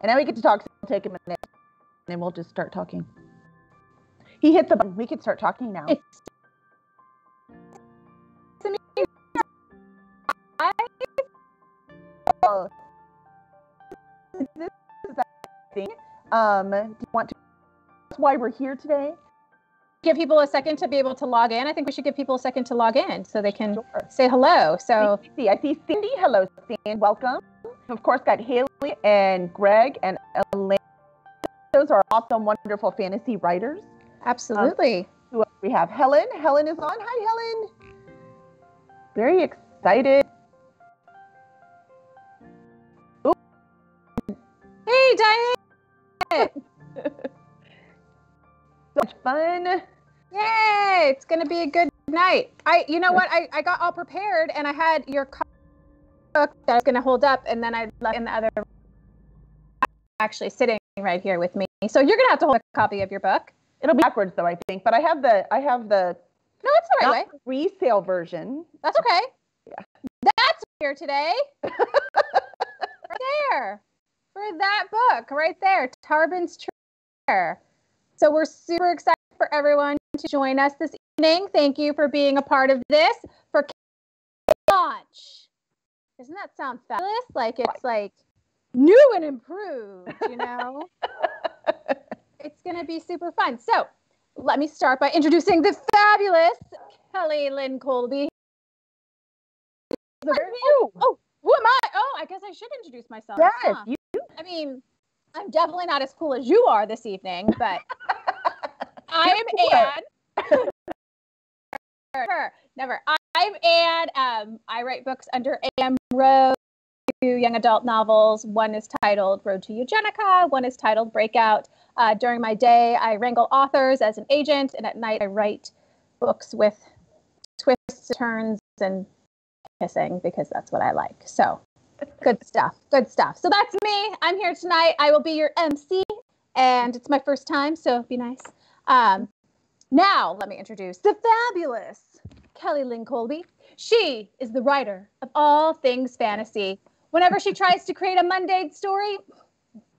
And now we get to talk, so it'll take a minute, and then we'll just start talking. He hit the button. We can start talking now. This is that thing. Do you want to ask why we're here today? Give people a second to be able to log in. I think we should give people a second to log in so they can say hello. So I see Cindy. Hello, Cindy. Welcome. Of course, got Haley and Greg and Elaine. Those are awesome, wonderful fantasy writers. Absolutely. We have Helen. Helen is on. Hi, Helen. Very excited. Ooh. Hey, Diane. So much fun. Yay. It's going to be a good night. You know what? I got all prepared and I had your book that I was going to hold up, and then I left in the other room, actually sitting right here with me. So you're going to have to hold a copy of your book. It'll be backwards though, I think, but I have the No, it's the right way. Resale version. That's okay. Yeah. That's here today. Right there. For that book right there, Tarbin's Heir. So we're super excited for everyone to join us this evening. Thank you for being a part of this for launch. Doesn't that sound fabulous? Like it's like new and improved, you know? It's going to be super fun. So let me start by introducing the fabulous Lynn Colby. Who are you? Oh, who am I? Oh, I guess I should introduce myself. Yes, huh? you. I mean, I'm definitely not as cool as you are this evening, but I'm Anne. Never. I'm Anne. I write books under A.M. Rose, 2 young adult novels. One is titled Road to Eugenica. One is titled Breakout. During my day, I wrangle authors as an agent, and at night I write books with twists, turns, and kissing because that's what I like. So good stuff. Good stuff. So that's me. I'm here tonight. I will be your MC, and it's my first time, so be nice. Now, let me introduce the fabulous Lynn Colby. She is the writer of all things fantasy. Whenever she tries to create a mundane story,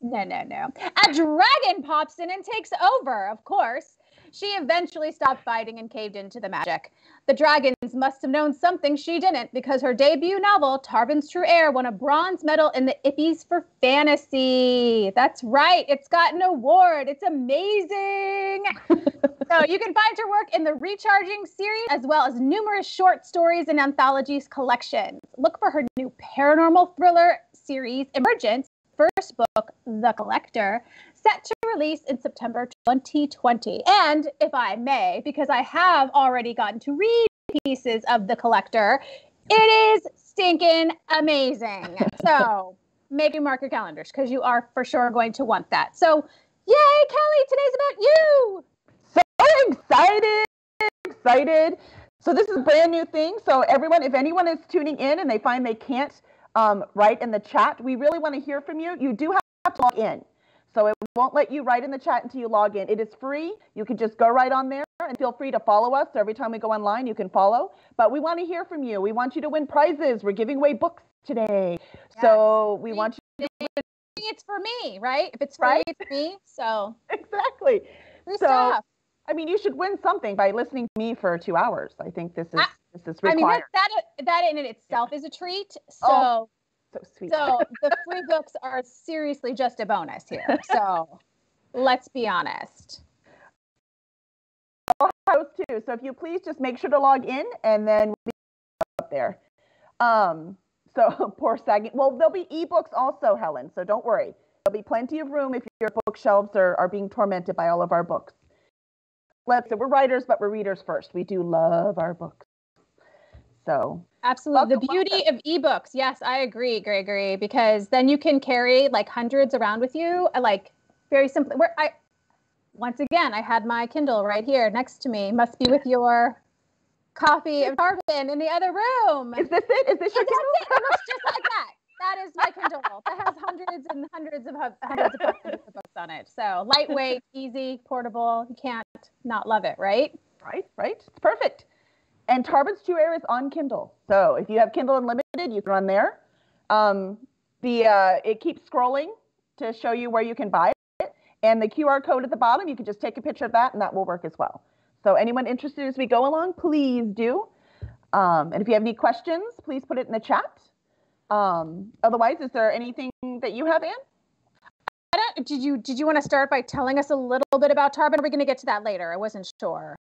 no. A dragon pops in and takes over, of course. She eventually stopped fighting and caved into the magic. The dragons must have known something she didn't, because her debut novel, Tarbin's True Heir, won a bronze medal in the Ippies for Fantasy. That's right. It's got an award. It's amazing. So you can find her work in the Recharging series, as well as numerous short stories and anthologies collections. Look for her new paranormal thriller series, Emergence, first book, The Collector, set to release in September 2020. And if I may, because I have already gotten to read pieces of The Collector, it is stinking amazing. So maybe mark your calendars, because you are for sure going to want that. So yay, Kelly, today's about you. So excited. So this is a brand new thing. So everyone, if anyone is tuning in and they find they can't write in the chat, we really want to hear from you. You do have to log in. So it won't let you write in the chat until you log in. It is free. You can just go right on there, and feel free to follow us. So every time we go online, you can follow. But we want to hear from you. We want you to win prizes. We're giving away books today. Yes. So we want you to win. It's for me, right? If it's free, it's me. So exactly. Free stuff. I mean, you should win something by listening to me for 2 hours. I think this is required. I mean, that in itself is a treat. So, so sweet. So the free books are seriously just a bonus here. So let's be honest. Those too. So if you please just make sure to log in, and then we'll be up there. So poor sagging. Well, there'll be ebooks also, Helen. So don't worry. There'll be plenty of room if your bookshelves are being tormented by all of our books. So we're writers, but we're readers first. We do love our books. So absolutely. The beauty of ebooks. Yes, I agree, Gregory, because then you can carry like hundreds around with you, like very simply. Once again, I had my Kindle right here next to me. Must be with your copy of Tarbin in the other room. Is this it? Is this your Kindle? It looks just like that. That is my Kindle. That has hundreds and hundreds of books on it. So lightweight, easy, portable. You can't not love it, right? Right. It's perfect. And Tarbin's True Heir is on Kindle. So if you have Kindle Unlimited, you can run there. It keeps scrolling to show you where you can buy it. And the QR code at the bottom, you can just take a picture of that and that will work as well. So anyone interested as we go along, please do. And if you have any questions, please put it in the chat. Otherwise, is there anything that you have, Anne? Did you want to start by telling us a little bit about Tarbin? Are we going to get to that later? I wasn't sure.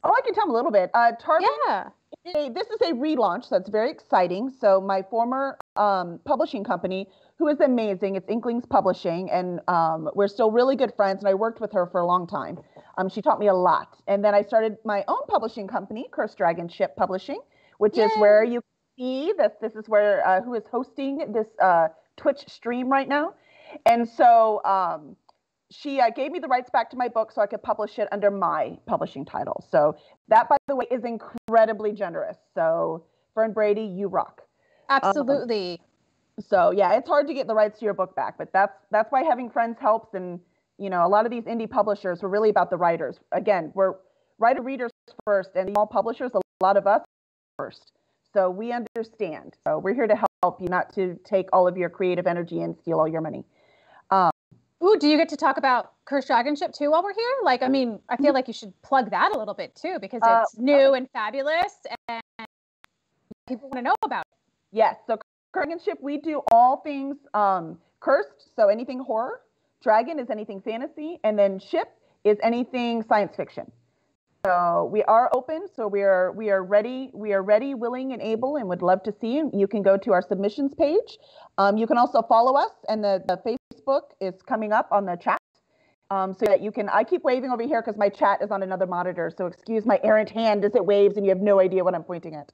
Oh, I can tell them a little bit. Tarbin, yeah. This is a relaunch, so it's very exciting. So my former publishing company, who is amazing, it's Inklings Publishing, and we're still really good friends, and I worked with her for a long time. She taught me a lot. And then I started my own publishing company, Cursed Dragon Ship Publishing, which is where you see that this is where who is hosting this Twitch stream right now. And so she gave me the rights back to my book so I could publish it under my publishing title. So that, by the way, is incredibly generous. So Fern Brady, you rock. Absolutely. So yeah, it's hard to get the rights to your book back, but that's why having friends helps. And you know, a lot of these indie publishers were really about the writers. Again, we're writer readers first, and small publishers, a lot of us first. So we understand. So we're here to help you, not to take all of your creative energy and steal all your money. Ooh, do you get to talk about Cursed Dragon Ship too while we're here? Like, I mean, I feel like you should plug that a little bit too, because it's new and fabulous and people want to know about it. Yes, so Cursed Dragon Ship, we do all things cursed, so anything horror. Dragon is anything fantasy, and then ship is anything science fiction. So we are open, so we are ready, willing, and able, and would love to see you. You can go to our submissions page. You can also follow us, and the Facebook is coming up on the chat, so that you can. I keep waving over here because my chat is on another monitor, so excuse my errant hand as it waves, and you have no idea what I'm pointing at.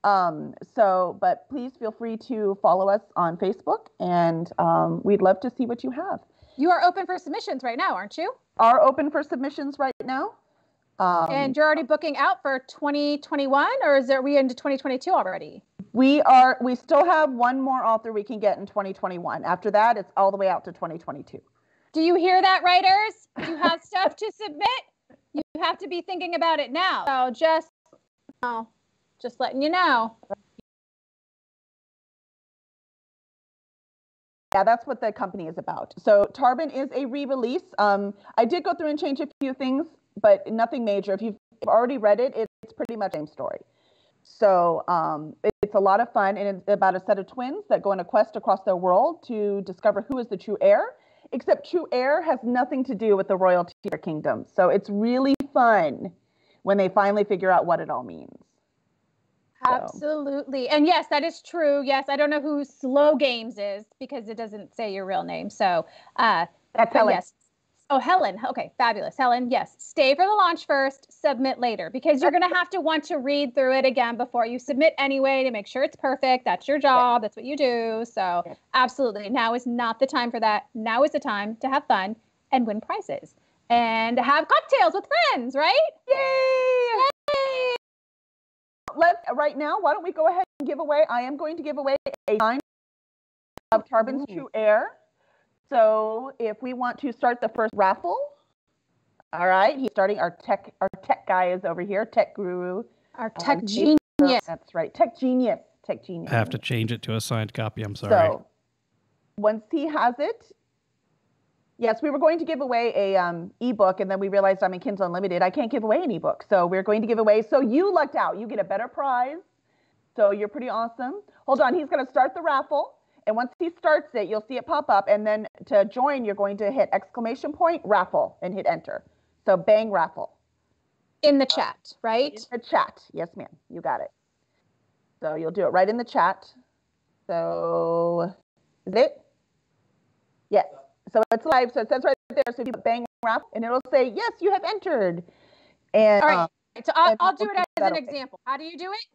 But please feel free to follow us on Facebook, and we'd love to see what you have. You are open for submissions right now, aren't you? Are open for submissions right now. And you're already booking out for 2021, or are we into 2022 already? We still have one more author we can get in 2021. After that, it's all the way out to 2022. Do you hear that, writers? You have stuff to submit. You have to be thinking about it now. So just letting you know. Yeah, that's what the company is about. So Tarbin is a re-release. I did go through and change a few things, but nothing major. If you've already read it, it's pretty much the same story. So it's a lot of fun, and it's about a set of twins that go on a quest across their world to discover who is the true heir, except true heir has nothing to do with the royalty or kingdom. So it's really fun when they finally figure out what it all means. Absolutely. And yes, that is true. Yes, I don't know who Slow Games is because it doesn't say your real name. So that's Helen. Yes. Oh, Helen. Okay, fabulous. Helen, yes. Stay for the launch first, submit later, because you're going to have to want to read through it again before you submit anyway to make sure it's perfect. That's your job. That's what you do. So absolutely. Now is not the time for that. Now is the time to have fun and win prizes and have cocktails with friends, right? Yay! Yay! Right now, why don't we go ahead and give away, I am going to give away a sign of Tarbin's True Heir. So if we want to start the first raffle, all right, he's starting our tech guy is over here, tech guru. Our tech genius. That's right, tech genius. I have to change it to a signed copy, I'm sorry. So once he has it, yes, we were going to give away a ebook, and then we realized I'm in Kindle Unlimited. I can't give away an ebook, so we're going to give away. So you lucked out. You get a better prize. So you're pretty awesome. Hold on, he's going to start the raffle, and once he starts it, you'll see it pop up, and then to join, you're going to hit ! Raffle and hit enter. So bang raffle. In the chat, right? In the chat. Yes, ma'am. You got it. So you'll do it right in the chat. So is it? Yes. So it's live. So it says right there. So if you bang raffle, and it'll say, yes, you have entered. And all right. So I'll do it as an example. How do you do it?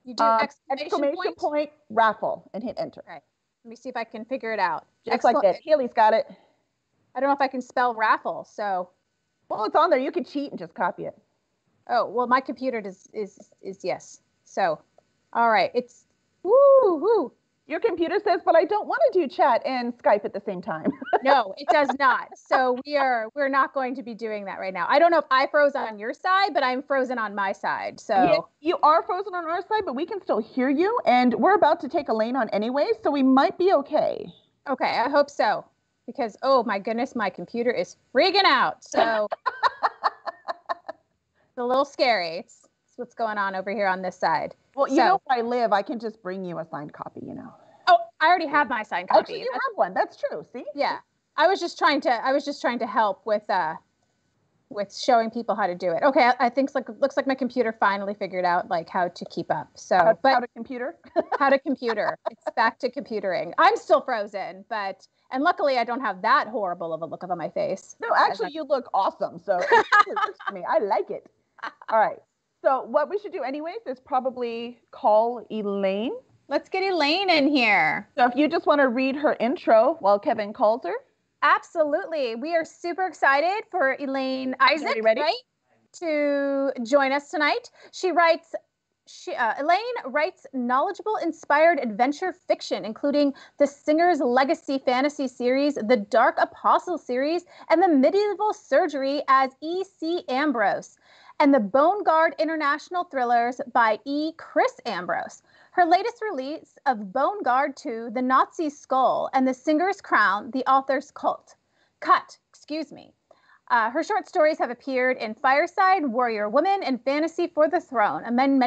You do exclamation point raffle and hit enter. Okay. Let me see if I can figure it out. Just like that. Haley's got it. I don't know if I can spell raffle. So. Well, it's on there. You could cheat and just copy it. Oh, well, my computer is yes. So, all right. It's woo. Your computer says, but I don't want to do chat and Skype at the same time. No, it does not. So we're not going to be doing that right now. I don't know if I froze on your side, but I'm frozen on my side. So yeah, you are frozen on our side, but we can still hear you. And we're about to take Elaine on anyway, so we might be okay. Okay, I hope so. because, oh my goodness, my computer is freaking out. So it's a little scary. It's what's going on over here on this side. Well, you know where I live. I can just bring you a signed copy, you know. Oh, I already have my signed copy. Actually, you have one. That's true. See? Yeah. I was just trying to help with showing people how to do it. Okay, I think looks like my computer finally figured out like how to keep up. So, how to computer? How to computer. It's back to computering. I'm still frozen, and luckily I don't have that horrible of a look on my face. No, actually you look awesome. So it works for me. I like it. All right. So what we should do anyways is probably call Elaine. Let's get Elaine in here. So if you just want to read her intro while Kevin calls her. Absolutely. We are super excited for Elaine Isaac, right, to join us tonight. Elaine writes knowledgeable, inspired adventure fiction, including the Singer's Legacy fantasy series, the Dark Apostle series, and the Medieval Surgery as E.C. Ambrose, and the Bone Guard International thrillers by E. Chris Ambrose. Her latest release of Bone Guard 2, The Nazi Skull, and The Singer's Crown, The Author's Cut. Her short stories have appeared in Fireside, Warrior Woman, and Fantasy for the Throne, among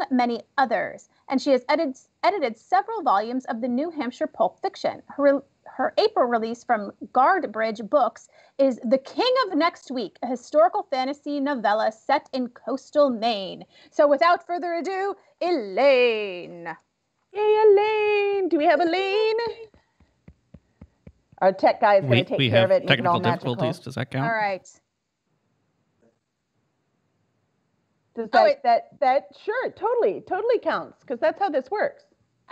many others. And she has edited several volumes of the New Hampshire pulp fiction. Her April release from Guardbridge Books is The King of Next Week, a historical fantasy novella set in coastal Maine. So without further ado, Elaine. Yay, Elaine. Do we have Elaine? Our tech guy is going to take care of it. We have technical difficulties. Does that count? All right. Does that sure, totally counts, because that's how this works.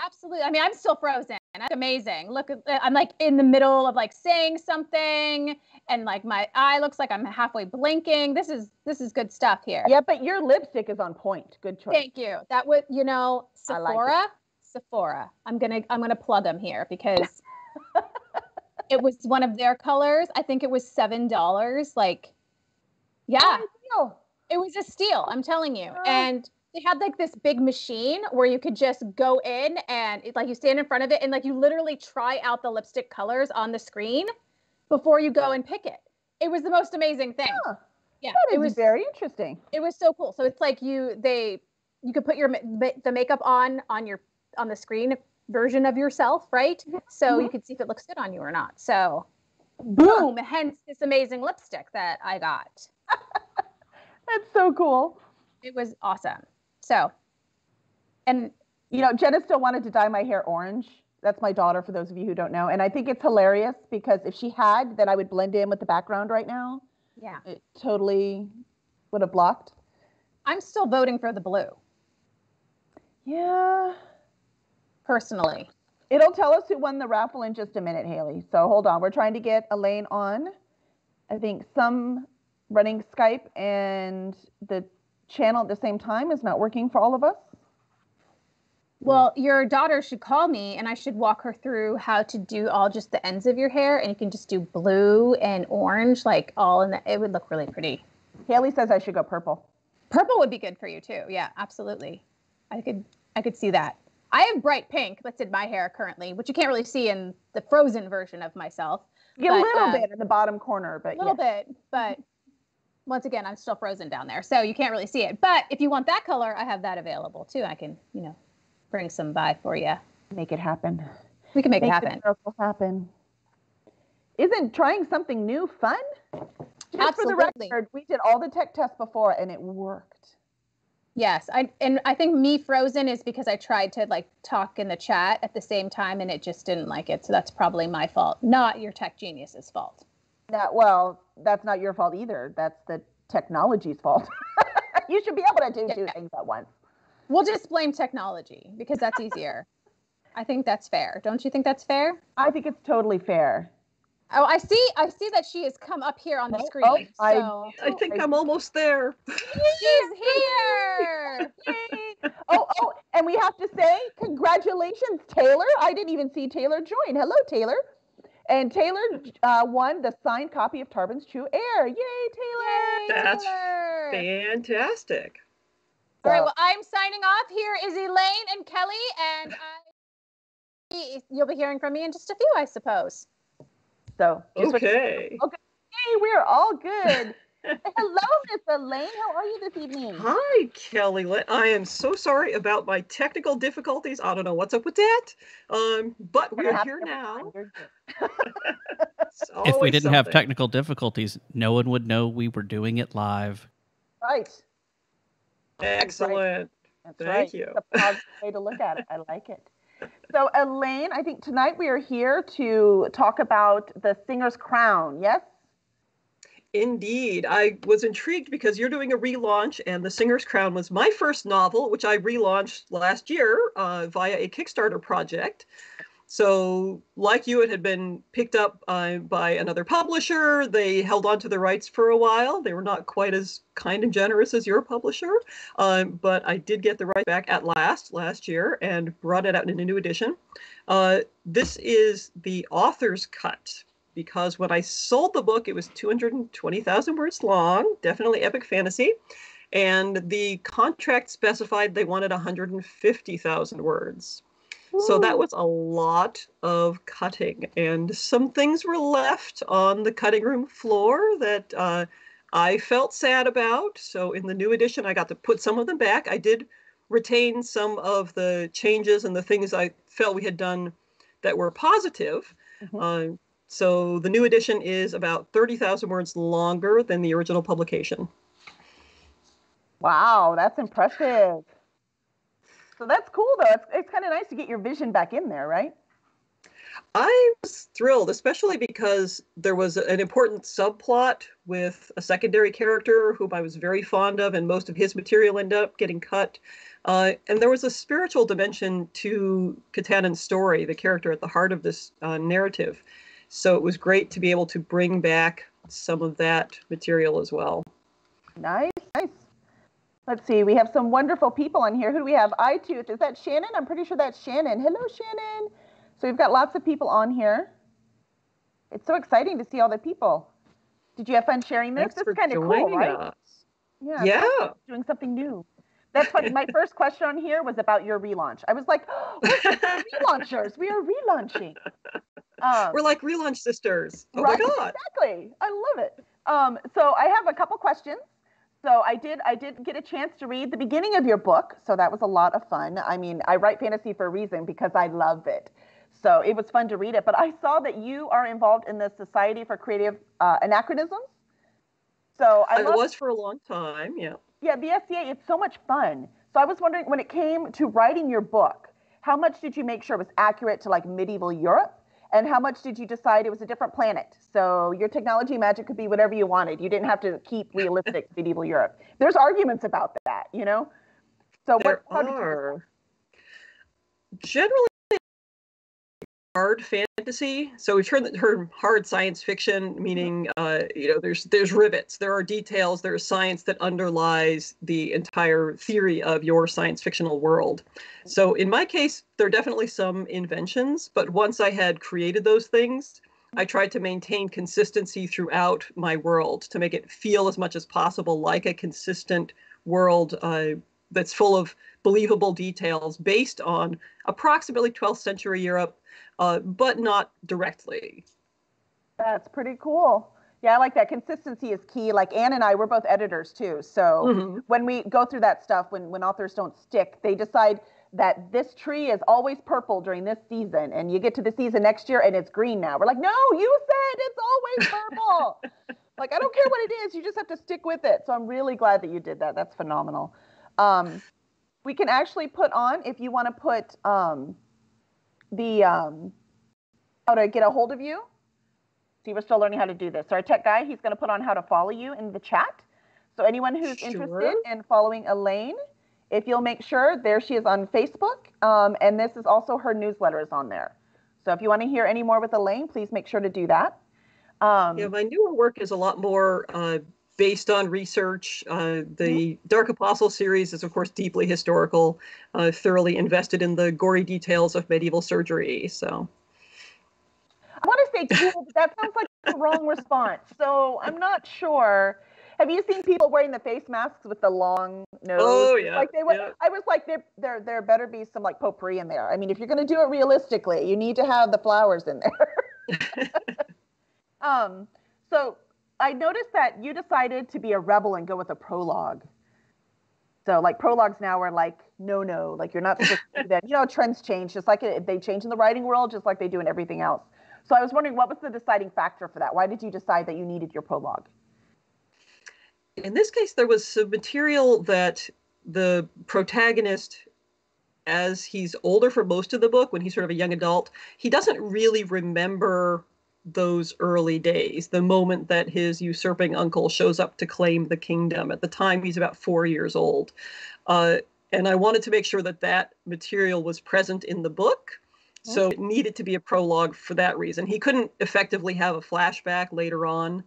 Absolutely. I mean, I'm still frozen. That's amazing. Look, I'm like in the middle of like saying something, and like my eye looks like I'm halfway blinking. This is good stuff here. Yeah, but your lipstick is on point. Good choice. Thank you. That would, Sephora. I'm gonna plug them here because it was one of their colors. I think it was $7. Like, yeah, it was a steal. I'm telling you. And they had like this big machine where you could just go in and like you stand in front of it and like you literally try out the lipstick colors on the screen before you go and pick it. It was the most amazing thing. Yeah, it was very interesting. It was so cool. So it's like you could put the makeup on the screen version of yourself, right? So you could see if it looks good on you or not. So boom, hence this amazing lipstick that I got. That's so cool. It was awesome. So, and Jenna still wanted to dye my hair orange. That's my daughter, for those of you who don't know. And I think it's hilarious because if she had, then I would blend in with the background right now. Yeah. It totally would have blocked. I'm still voting for the blue. Yeah. Personally. It'll tell us who won the raffle in just a minute, Haley. So hold on. We're trying to get Elaine on. I think some running Skype and the channel at the same time is not working for all of us. Well, your daughter should call me and I should walk her through how to do all just the ends of your hair, and you can just do blue and orange, like all in it would look really pretty. Haley says I should go purple. Purple would be good for you too. Yeah, absolutely. I could see that. I have bright pink that's in my hair currently, which you can't really see in the frozen version of myself. Yeah, a little bit in the bottom corner, but a little bit, but once again, I'm still frozen down there, so you can't really see it. But if you want that color, I have that available too. I can, bring some by for you. Make it happen. We can make it happen. The miracle happen. Isn't trying something new fun? Just Absolutely. For the record, we did all the tech tests before and it worked. Yes, I think me frozen is because I tried to like talk in the chat at the same time and it just didn't like it. So that's probably my fault, not your tech genius's fault. Well, that's not your fault either. That's the technology's fault. You should be able to do two things at once. We'll just blame technology because that's easier. I think that's fair. Don't you think that's fair? I think it's totally fair. Oh, I see that she has come up here on the screen. I think I'm almost there. She's here. Yay. Oh, and we have to say congratulations, Taylor. I didn't even see Taylor join. Hello, Taylor. And Taylor won the signed copy of Tarbin's True Heir. Yay, Taylor! That's fantastic. All right, well, I'm signing off. Here is Elaine and Kelly, and you'll be hearing from me in just a few, I suppose. So just Okay. Okay. Hey, we're all good. Hello, Miss Elaine. How are you this evening? Hi, Kelly. I am so sorry about my technical difficulties. I don't know what's up with that. But we're here now. If we didn't have Something. technical difficulties, no one would know we were doing it live. Right. Excellent. That's Thank right. you. It's a positive way to look at it. I like it. So, Elaine, I think tonight we are here to talk about the Singer's Crown, yes? Indeed. I was intrigued because you're doing a relaunch, and The Singer's Crown was my first novel, which I relaunched last year via a Kickstarter project. So, like you, it had been picked up by another publisher. They held on to the rights for a while. They were not quite as kind and generous as your publisher, but I did get the rights back at last year, and brought it out in a new edition. This is the author's cut, because when I sold the book, it was 220,000 words long, definitely epic fantasy. And the contract specified they wanted 150,000 words. So that was a lot of cutting, and some things were left on the cutting room floor that I felt sad about. So in the new edition, I got to put some of them back. I did retain some of the changes and the things I felt we had done that were positive. Mm-hmm. So the new edition is about 30,000 words longer than the original publication. Wow, that's impressive. So that's cool, though. It's kind of nice to get your vision back in there, right? I was thrilled, especially because there was an important subplot with a secondary character whom I was very fond of, and most of his material ended up getting cut. And there was a spiritual dimension to Katanan's story, the character at the heart of this narrative. So it was great to be able to bring back some of that material as well. Nice, nice. Let's see. We have some wonderful people on here. Who do we have? iTooth. Is that Shannon? I'm pretty sure that's Shannon. Hello, Shannon. So we've got lots of people on here. It's so exciting to see all the people. Did you have fun sharing this? Thanks This for is kind of cool, right? us. Yeah. Doing something new. That's funny. My first question on here was about your relaunch. I was like, oh, we're relaunchers. We are relaunching. We're like relaunch sisters. Oh right, my God. Exactly. I love it. So I have a couple questions. So I did get a chance to read the beginning of your book. So that was a lot of fun. I mean, I write fantasy for a reason because I love it. So it was fun to read it. But I saw that you are involved in the Society for Creative Anachronisms. So I was for a long time, yeah. Yeah, the SCA, it's so much fun. So I was wondering, when it came to writing your book, how much did you make sure it was accurate to like medieval Europe? And how much did you decide it was a different planet? So your technology magic could be whatever you wanted. You didn't have to keep realistic medieval Europe. There's arguments about that, you know? So how did you decide? Generally, hard fantasy. So we've heard hard science fiction, meaning there's rivets, there are details, there's science that underlies the entire theory of your science fictional world. So in my case, there are definitely some inventions, but once I had created those things, I tried to maintain consistency throughout my world to make it feel as much as possible like a consistent world that's full of believable details based on approximately 12th century Europe, but not directly. That's pretty cool. Yeah, I like that. Consistency is key. Like Anne and I, we're both editors too. So when we go through that stuff, when authors don't stick, they decide that this tree is always purple during this season, and you get to the season next year and it's green now. We're like, no, you said it's always purple. Like, I don't care what it is. You just have to stick with it. So I'm really glad that you did that. That's phenomenal. We can actually put on, if you want to put how to get a hold of you. See, we're still learning how to do this. So our tech guy, he's going to put on how to follow you in the chat. So anyone who's interested in following Elaine, if you'll make sure, there she is on Facebook. And this is also her newsletter is on there. So if you want to hear any more with Elaine, please make sure to do that. Yeah, my newer work is a lot more based on research. The Dark Apostle series is, of course, deeply historical, thoroughly invested in the gory details of medieval surgery. So I want to say cool, but that sounds like the wrong response. So I'm not sure. Have you seen people wearing the face masks with the long nose? Oh yeah. Like I was like, there better be some like potpourri in there. I mean, if you're going to do it realistically, you need to have the flowers in there. So I noticed that you decided to be a rebel and go with a prologue. So like prologues now are like, no, like you're not supposed to do that. You know, trends change, just like they change in the writing world, just like they do in everything else. So I was wondering, what was the deciding factor for that? Why did you decide that you needed your prologue? In this case, there was some material that the protagonist, as he's older for most of the book, when he's sort of a young adult, he doesn't really remember those early days, the moment that his usurping uncle shows up to claim the kingdom. At the time, he's about 4 years old. And I wanted to make sure that that material was present in the book. So it needed to be a prologue for that reason. He couldn't effectively have a flashback later on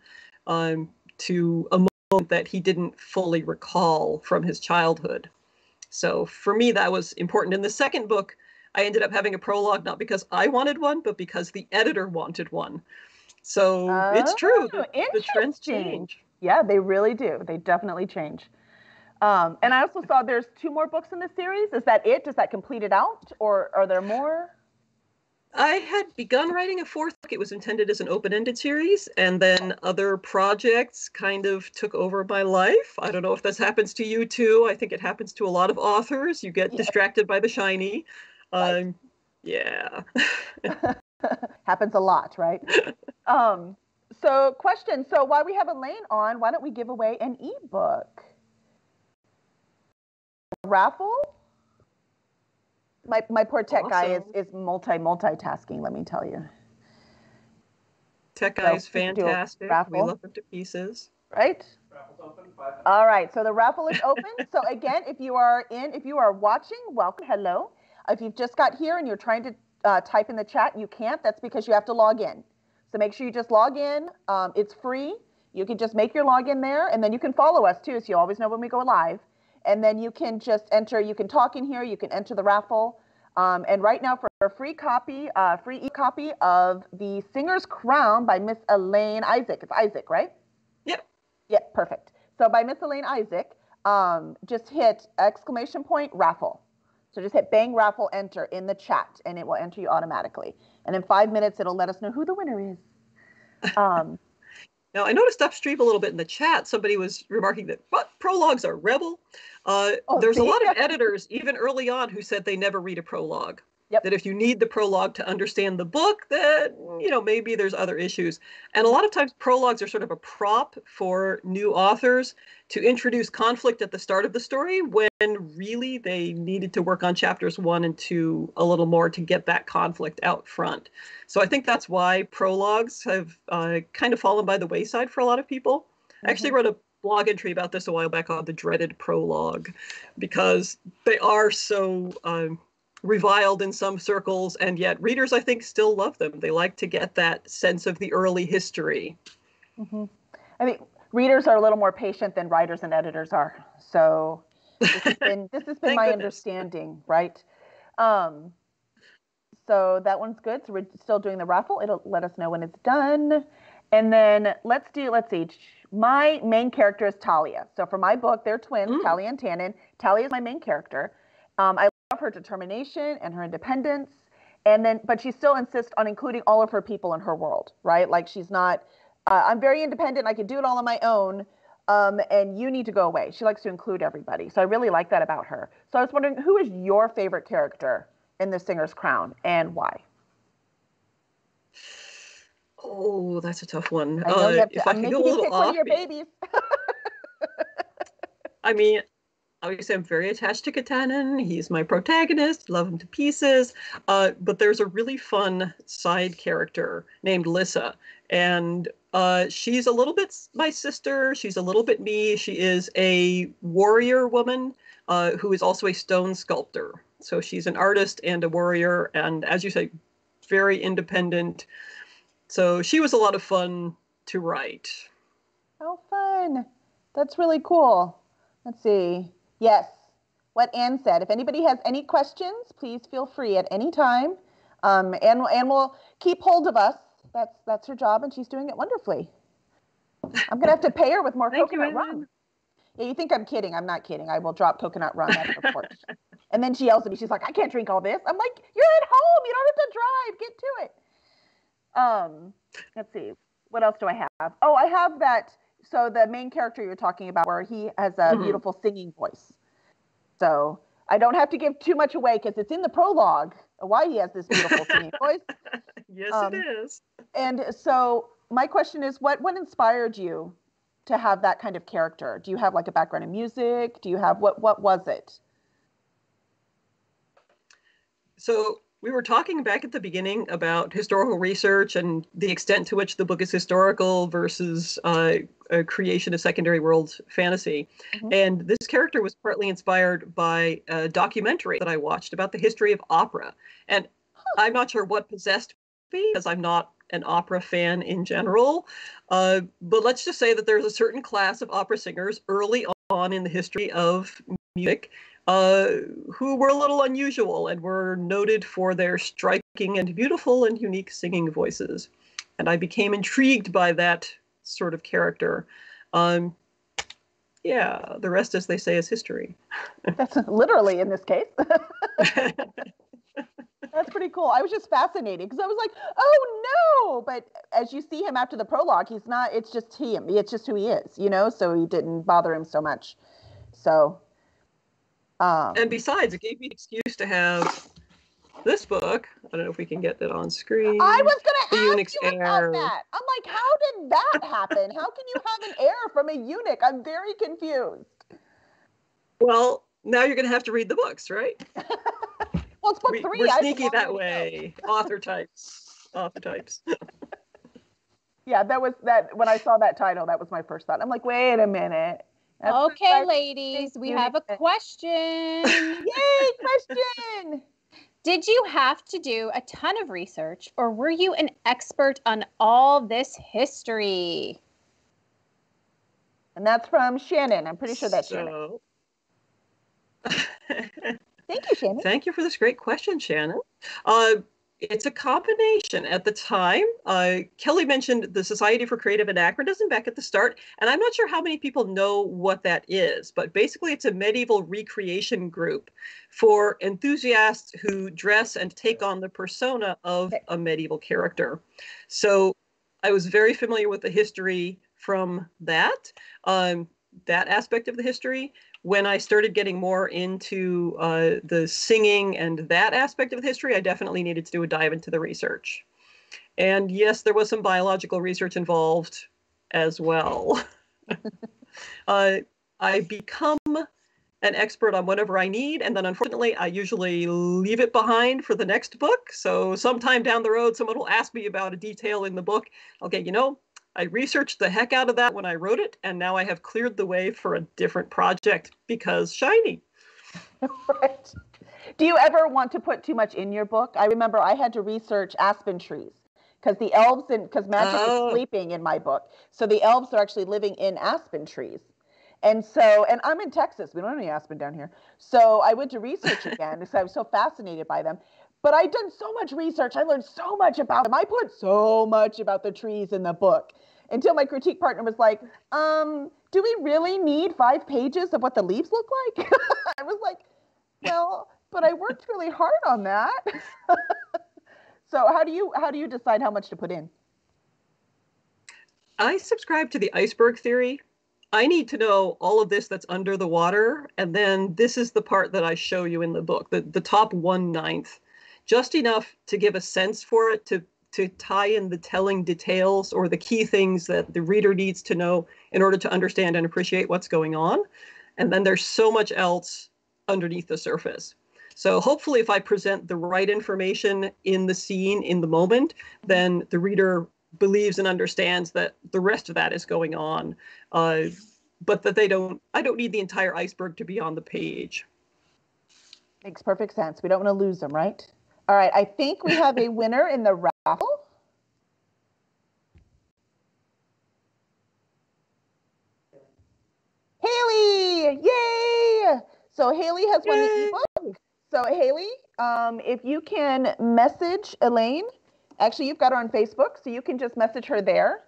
to a moment that he didn't fully recall from his childhood. So for me, that was important. In the second book, I ended up having a prologue, not because I wanted one, but because the editor wanted one. So it's true. The trends change. Yeah, they really do. They definitely change. And I also saw there's 2 more books in this series. Is that it? Does that complete it out? Or are there more? I had begun writing a 4th book. It was intended as an open-ended series, and then other projects kind of took over my life. I don't know if this happens to you too. I think it happens to a lot of authors. You get distracted by the shiny. Right. Yeah. Happens a lot, right? So question. So while we have Elaine on, why don't we give away an ebook? Raffle? My poor tech guy is multitasking, let me tell you. Tech guy is fantastic. We love him to pieces. Right? Raffle's open. All right, so the raffle is open. So again, if you are watching, welcome, hello. If you've just got here and you're trying to type in the chat, you can't. That's because you have to log in. So make sure you just log in. It's free. You can just make your login there, and then you can follow us too, so you always know when we go live. And then you can just enter, you can talk in here, you can enter the raffle. And right now for a free e-copy of The Singer's Crown by Miss Elaine Isaac. It's Isaac, right? Yep. Yep, perfect. So by Miss Elaine Isaac, just hit !raffle. So just hit bang raffle enter in the chat and it will enter you automatically. And in 5 minutes, it'll let us know who the winner is. Now, I noticed upstream a little bit in the chat, somebody was remarking that, what, prologues are rebel? There's a lot of editors, even early on, who said they never read a prologue. Yep. That if you need the prologue to understand the book, that, maybe there's other issues. And a lot of times prologues are sort of a prop for new authors to introduce conflict at the start of the story when really they needed to work on chapters 1 and 2 a little more to get that conflict out front. So I think that's why prologues have kind of fallen by the wayside for a lot of people. I actually wrote a blog entry about this a while back on the dreaded prologue because they are so reviled in some circles, and yet readers, I think, still love them. They like to get that sense of the early history. I mean, readers are a little more patient than writers and editors are. So this has been my understanding, right? So that one's good. So we're still doing the raffle. It'll let us know when it's done. And then let's see. My main character is Talia. So for my book, they're twins, Talia and Tannen. Talia is my main character. I love her determination and her independence. But she still insists on including all of her people in her world, right? Like she's not, I'm very independent. I can do it all on my own. And you need to go away. She likes to include everybody. So I really like that about her. So I was wondering, who is your favorite character in The Singer's Crown and why? Oh, that's a tough one. I know if I can go a little off, one of your babies. I mean, obviously, I'm very attached to Katanen. He's my protagonist. Love him to pieces. But there's a really fun side character named Lissa, and she's a little bit my sister. She's a little bit me. She is a warrior woman who is also a stone sculptor. So she's an artist and a warrior, and as you say, very independent. So she was a lot of fun to write. Oh, fun. That's really cool. Let's see. Yes, what Anne said. If anybody has any questions, please feel free at any time. Anne will keep hold of us. That's her job, and she's doing it wonderfully. I'm going to have to pay her with more coconut rum. Yeah, you think I'm kidding. I'm not kidding. I will drop coconut rum at her porch. And then she yells at me. She's like, I can't drink all this. I'm like, you're at home. You don't have to drive. Get to it. Let's see. What else do I have? Oh, I have that. So the main character you're talking about, where he has a beautiful singing voice. So I don't have to give too much away because it's in the prologue why he has this beautiful singing voice. Yes, it is. And so my question is, what inspired you to have that kind of character? Do you have like a background in music? Do you have what was it? So we were talking back at the beginning about historical research and the extent to which the book is historical versus a creation of secondary world fantasy. And this character was partly inspired by a documentary that I watched about the history of opera. And I'm not sure what possessed me, because I'm not an opera fan in general. But let's just say that there's a certain class of opera singers early on in the history of music who were a little unusual and were noted for their striking and beautiful and unique singing voices. And I became intrigued by that sort of character. Yeah, the rest, as they say, is history. That's literally in this case. That's pretty cool. I was just fascinated because I was like, oh no! But as you see him after the prologue, he's not, it's just him. It's just who he is, you know? So he didn't bother him so much. So. And besides, it gave me an excuse to have this book. I don't know if we can get that on screen. I was going to ask you Heir. about that. I'm like, how did that happen? How can you have an heir from a eunuch? I'm very confused. Well, now you're going to have to read the books, right? Well, it's book 3. We're sneaky that way. Author types. Yeah, that was that. When I saw that title, that was my first thought. I'm like, wait a minute. That's okay, ladies, we have a question. Yay, question! Did you have to do a ton of research, or were you an expert on all this history? And that's from Shannon. I'm pretty sure that's Shannon. Thank you, Shannon. Thank you for this great question, Shannon. It's a combination. At the time, Kelly mentioned the Society for Creative Anachronism back at the start, and I'm not sure how many people know what that is, but basically it's a medieval recreation group for enthusiasts who dress and take on the persona of a medieval character. So I was very familiar with the history from that aspect of the history. When I started getting more into the singing and that aspect of the history, I definitely needed to do a dive into the research. And yes, there was some biological research involved as well. I become an expert on whatever I need, and then unfortunately, I usually leave it behind for the next book. So sometime down the road, someone will ask me about a detail in the book. Okay, you know, I researched the heck out of that when I wrote it, and now I have cleared the way for a different project because shiny. Right. Do you ever want to put too much in your book? I remember I had to research aspen trees because the elves, because magic is sleeping in my book. So the elves are actually living in aspen trees. And so, and I'm in Texas. We don't have any aspen down here. So I went to research again because I was so fascinated by them. But I'd done so much research. I learned so much about them. I put so much about the trees in the book until my critique partner was like, do we really need 5 pages of what the leaves look like? I was like, well, but I worked really hard on that. So how do you decide how much to put in? I subscribe to the iceberg theory. I need to know all of this that's under the water, and then this is the part that I show you in the book, the top 1/9. Just enough to give a sense for it, to tie in the telling details or the key things that the reader needs to know in order to understand and appreciate what's going on. And then there's so much else underneath the surface. So hopefully if I present the right information in the scene, in the moment, then the reader believes and understands that the rest of that is going on. But that I don't need the entire iceberg to be on the page. Makes perfect sense. We don't want to lose them, right? All right, I think we have a winner in the raffle. Haley, yay! So Haley has won the ebook. So Haley, if you can message Elaine, actually you've got her on Facebook, so you can just message her there.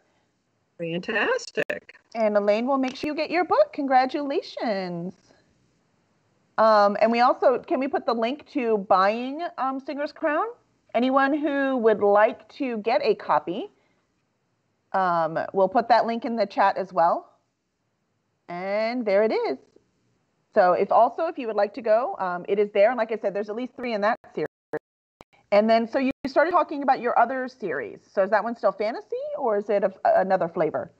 Fantastic. And Elaine will make sure you get your book. Congratulations. And we also, can we put the link to buying Singer's Crown? Anyone who would like to get a copy, We'll put that link in the chat as well. And there it is. So if you would like to go, it is there. And like I said, there's at least 3 in that series. And then, so you started talking about your other series. So is that one still fantasy, or is it another flavor?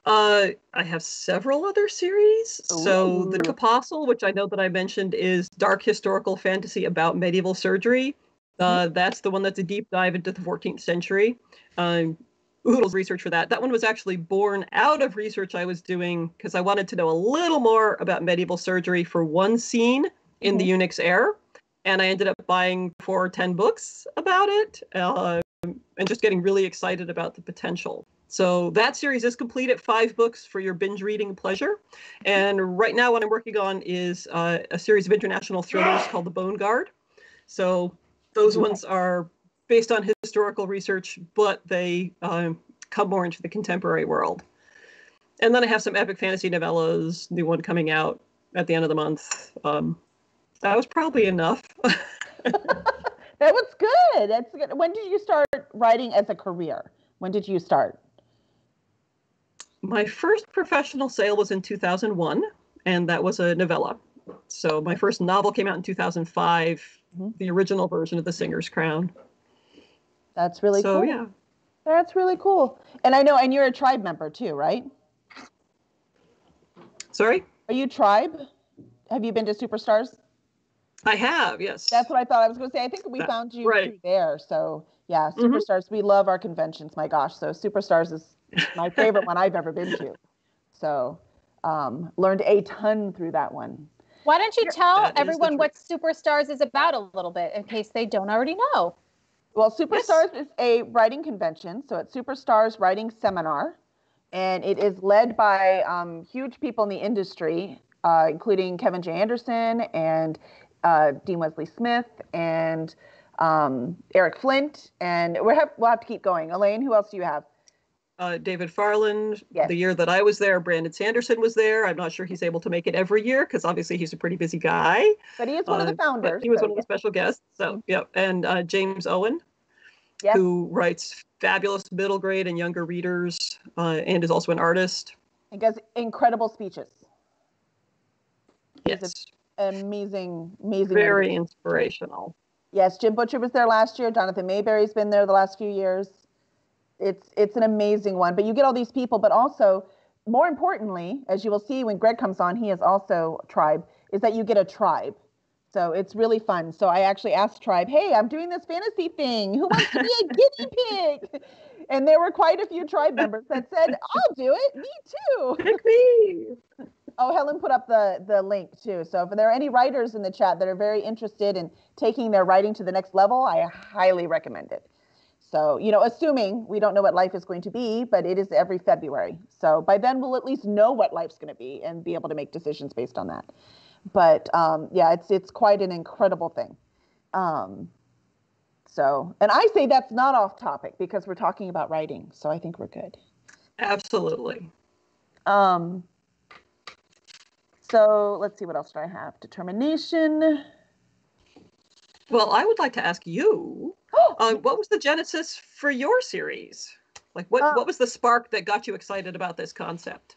I have several other series. Ooh. So the Apostle, which I know that I mentioned, is dark historical fantasy about medieval surgery. That's the one that's a deep dive into the 14th century. Oodles research for that. That one was actually born out of research I was doing because I wanted to know a little more about medieval surgery for one scene in the Eunuch's Heir. And I ended up buying 4 or 10 books about it and just getting really excited about the potential. So that series is complete at 5 books for your binge reading pleasure. And right now what I'm working on is a series of international thrillers called The Bone Guard. So those ones are based on historical research, but they come more into the contemporary world. And then I have some epic fantasy novellas, new one coming out at the end of the month. That was probably enough. That was good. That's good. When did you start writing as a career? When did you start? My first professional sale was in 2001, and that was a novella. So my first novel came out in 2005, the original version of The Singer's Crown. That's really cool. So, yeah. That's really cool. And I know, and you're a tribe member too, right? Sorry? Are you tribe? Have you been to Superstars? I have, yes. That's what I thought. I was going to say, I think we found you through there. So yeah, Superstars, we love our conventions, my gosh. So Superstars is my favorite one I've ever been to. So learned a ton through that one. Why don't you tell everyone what Superstars is about a little bit in case they don't already know? Well, Superstars is a writing convention. So it's Superstars Writing Seminar. And it is led by huge people in the industry, including Kevin J. Anderson and Dean Wesley Smith and Eric Flint. And we'll have to keep going. Elaine, who else do you have? David Farland. Yes. The year that I was there, Brandon Sanderson was there. I'm not sure he's able to make it every year because obviously he's a pretty busy guy. But he is one of the founders. He was one of the special guests. So, And James Owen, who writes fabulous middle grade and younger readers and is also an artist. He does incredible speeches. Yes. Amazing. Very inspirational. Yes, Jim Butcher was there last year. Jonathan Mayberry's been there the last few years. It's an amazing one. But you get all these people, but also, more importantly, as you will see when Greg comes on, he is also tribe, is that you get a tribe. So it's really fun. So I actually asked tribe, hey, I'm doing this fantasy thing. Who wants to be a guinea pig? And there were quite a few tribe members that said, I'll do it. Me too. Pick me. Oh, Helen put up the link too. So if there are any writers in the chat that are very interested in taking their writing to the next level, I highly recommend it. So, assuming we don't know what life is going to be, but it is every February. So by then we'll at least know what life's going to be and be able to make decisions based on that. But it's quite an incredible thing. And I say that's not off topic because we're talking about writing. So I think we're good. Absolutely. So let's see, what else do I have? Determination. Well, I would like to ask you, what was the genesis for your series? Like, what was the spark that got you excited about this concept?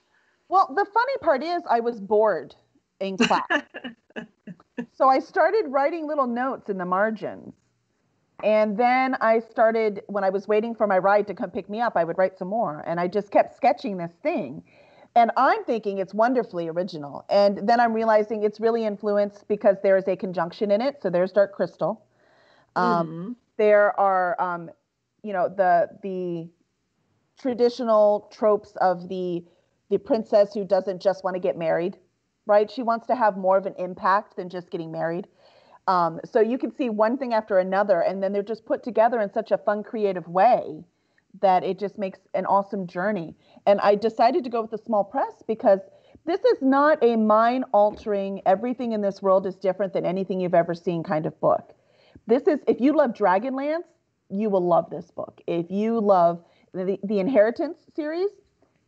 Well, the funny part is I was bored in class. So I started writing little notes in the margins. And then I started, when I was waiting for my ride to come pick me up, I would write some more. And I just kept sketching this thing. And I'm thinking it's wonderfully original. And then I'm realizing it's really influenced because there is a conjunction in it. So there's Dark Crystal. There are, the traditional tropes of the princess who doesn't just want to get married, right? She wants to have more of an impact than just getting married. So you can see one thing after another, and then they're just put together in such a fun, creative way that it just makes an awesome journey. And I decided to go with the small press because this is not a mind-altering, everything in this world is different than anything you've ever seen kind of book. This is, if you love Dragonlance, you will love this book. If you love the Inheritance series,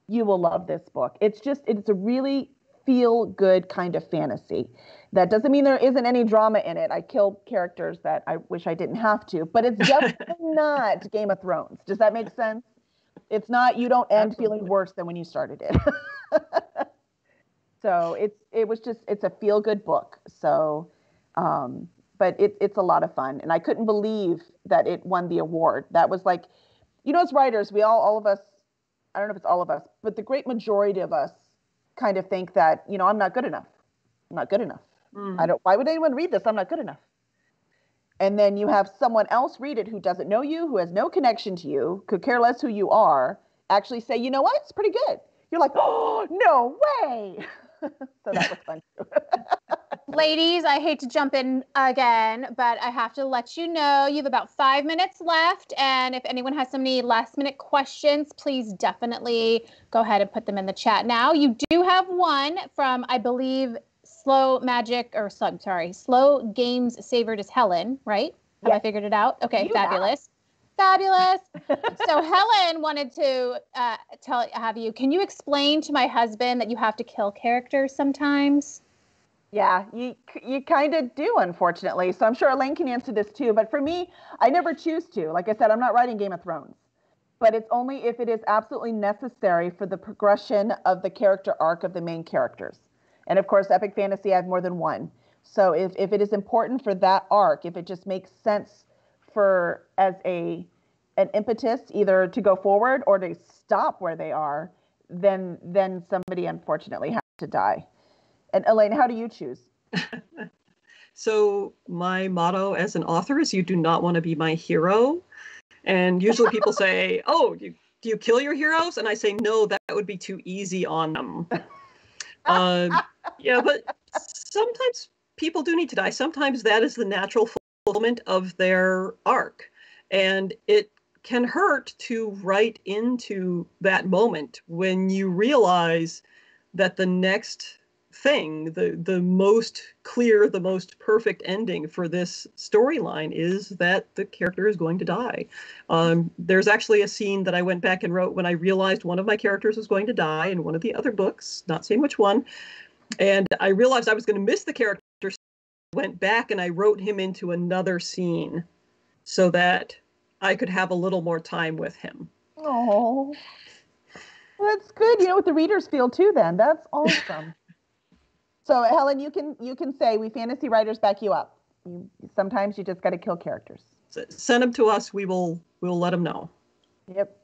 you will love this book. It's a really feel-good kind of fantasy. That doesn't mean there isn't any drama in it. I kill characters that I wish I didn't have to, but it's definitely not Game of Thrones. Does that make sense? It's not, you don't end Absolutely. feeling worse than when you started it. So it's a feel-good book. So, but it's a lot of fun. And I couldn't believe that it won the award. That was like, as writers, we all of us, I don't know if it's all of us, but the great majority of us kind of think that, I'm not good enough. I'm not good enough. Why would anyone read this? I'm not good enough. And then you have someone else read it who doesn't know you, who has no connection to you, could care less who you are, actually say, you know what? It's pretty good. You're like, oh, no way. So that was fun too. Ladies, I hate to jump in again, but I have to let you know you have about 5 minutes left. And if anyone has any last minute questions, please definitely go ahead and put them in the chat now. You do have one from, I believe, Slow Games Savored is Helen, right? Have I figured it out? Okay, fabulous. Fabulous. So Helen wanted to can you explain to my husband that you have to kill characters sometimes? Yeah, you kind of do, unfortunately. So I'm sure Elaine can answer this too. But for me, I never choose to. Like I said, I'm not writing Game of Thrones. But it's only if it is absolutely necessary for the progression of the character arc of the main characters. And of course, epic fantasy, I have more than one. So if it is important for that arc, if it just makes sense as an impetus either to go forward or to stop where they are, then somebody unfortunately has to die. And Elaine, how do you choose? So my motto as an author is you do not want to be my hero. And usually people say, oh, do you kill your heroes? And I say, no, that would be too easy on them. Yeah, but sometimes people do need to die. Sometimes that is the natural fulfillment of their arc. And it can hurt to write into that moment when you realize that the next thing, the most clear, the most perfect ending for this storyline is that the character is going to die. There's actually a scene that I went back and wrote when I realized one of my characters was going to die in one of the other books, not saying which one. And I realized I was going to miss the character. So I went back and I wrote him into another scene so that I could have a little more time with him. Oh, that's good. What the readers feel too then. That's awesome. So Helen, you can say we fantasy writers back you up. Sometimes you just got to kill characters. Send them to us. We'll let them know. Yep.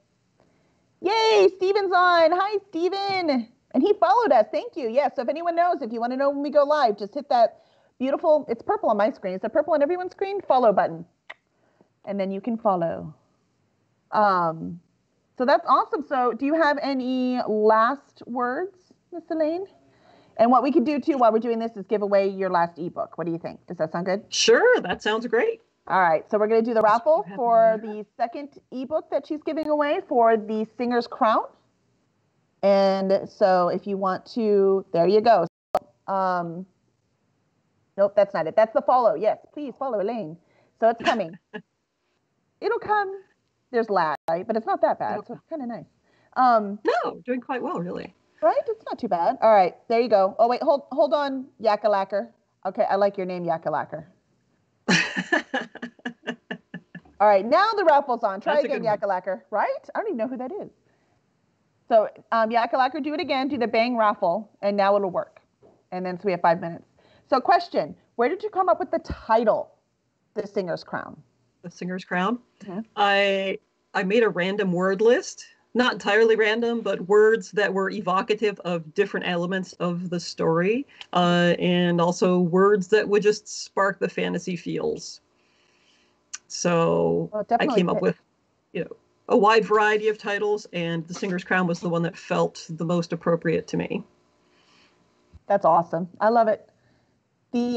Yay, Steven's on. Hi, Steven. And he followed us. Thank you. Yeah, so if anyone knows, if you want to know when we go live, just hit that beautiful, it's purple on my screen. Is it purple on everyone's screen? Follow button. And then you can follow. So that's awesome. So do you have any last words, Miss Elaine? And what we can do too while we're doing this is give away your last ebook. What do you think? Does that sound good? Sure, that sounds great. All right, so we're going to do the raffle for the second ebook that she's giving away for the Singer's Crown. And so if you want to, there you go. Nope, that's not it. That's the follow. Yes, please follow Elaine. So it's coming. It'll come. There's lag, right? But it's not that bad, so it's kind of nice. No, doing quite well, really. Right? It's not too bad. All right, there you go. Oh, wait, hold on, Yakalacker. Okay, I like your name, Yakalacker. All right, now the raffle's on. Try again, Yakalacker. Right? I don't even know who that is. So, Yakalacker, do it again. Do the bang raffle, and now it'll work. And then so we have 5 minutes. So, question: where did you come up with the title, "The Singer's Crown"? The Singer's Crown. Mm-hmm. I made a random word list. Not entirely random, but words that were evocative of different elements of the story, and also words that would just spark the fantasy feels. So I came up with, a wide variety of titles, and The Singer's Crown was the one that felt the most appropriate to me. That's awesome. I love it. The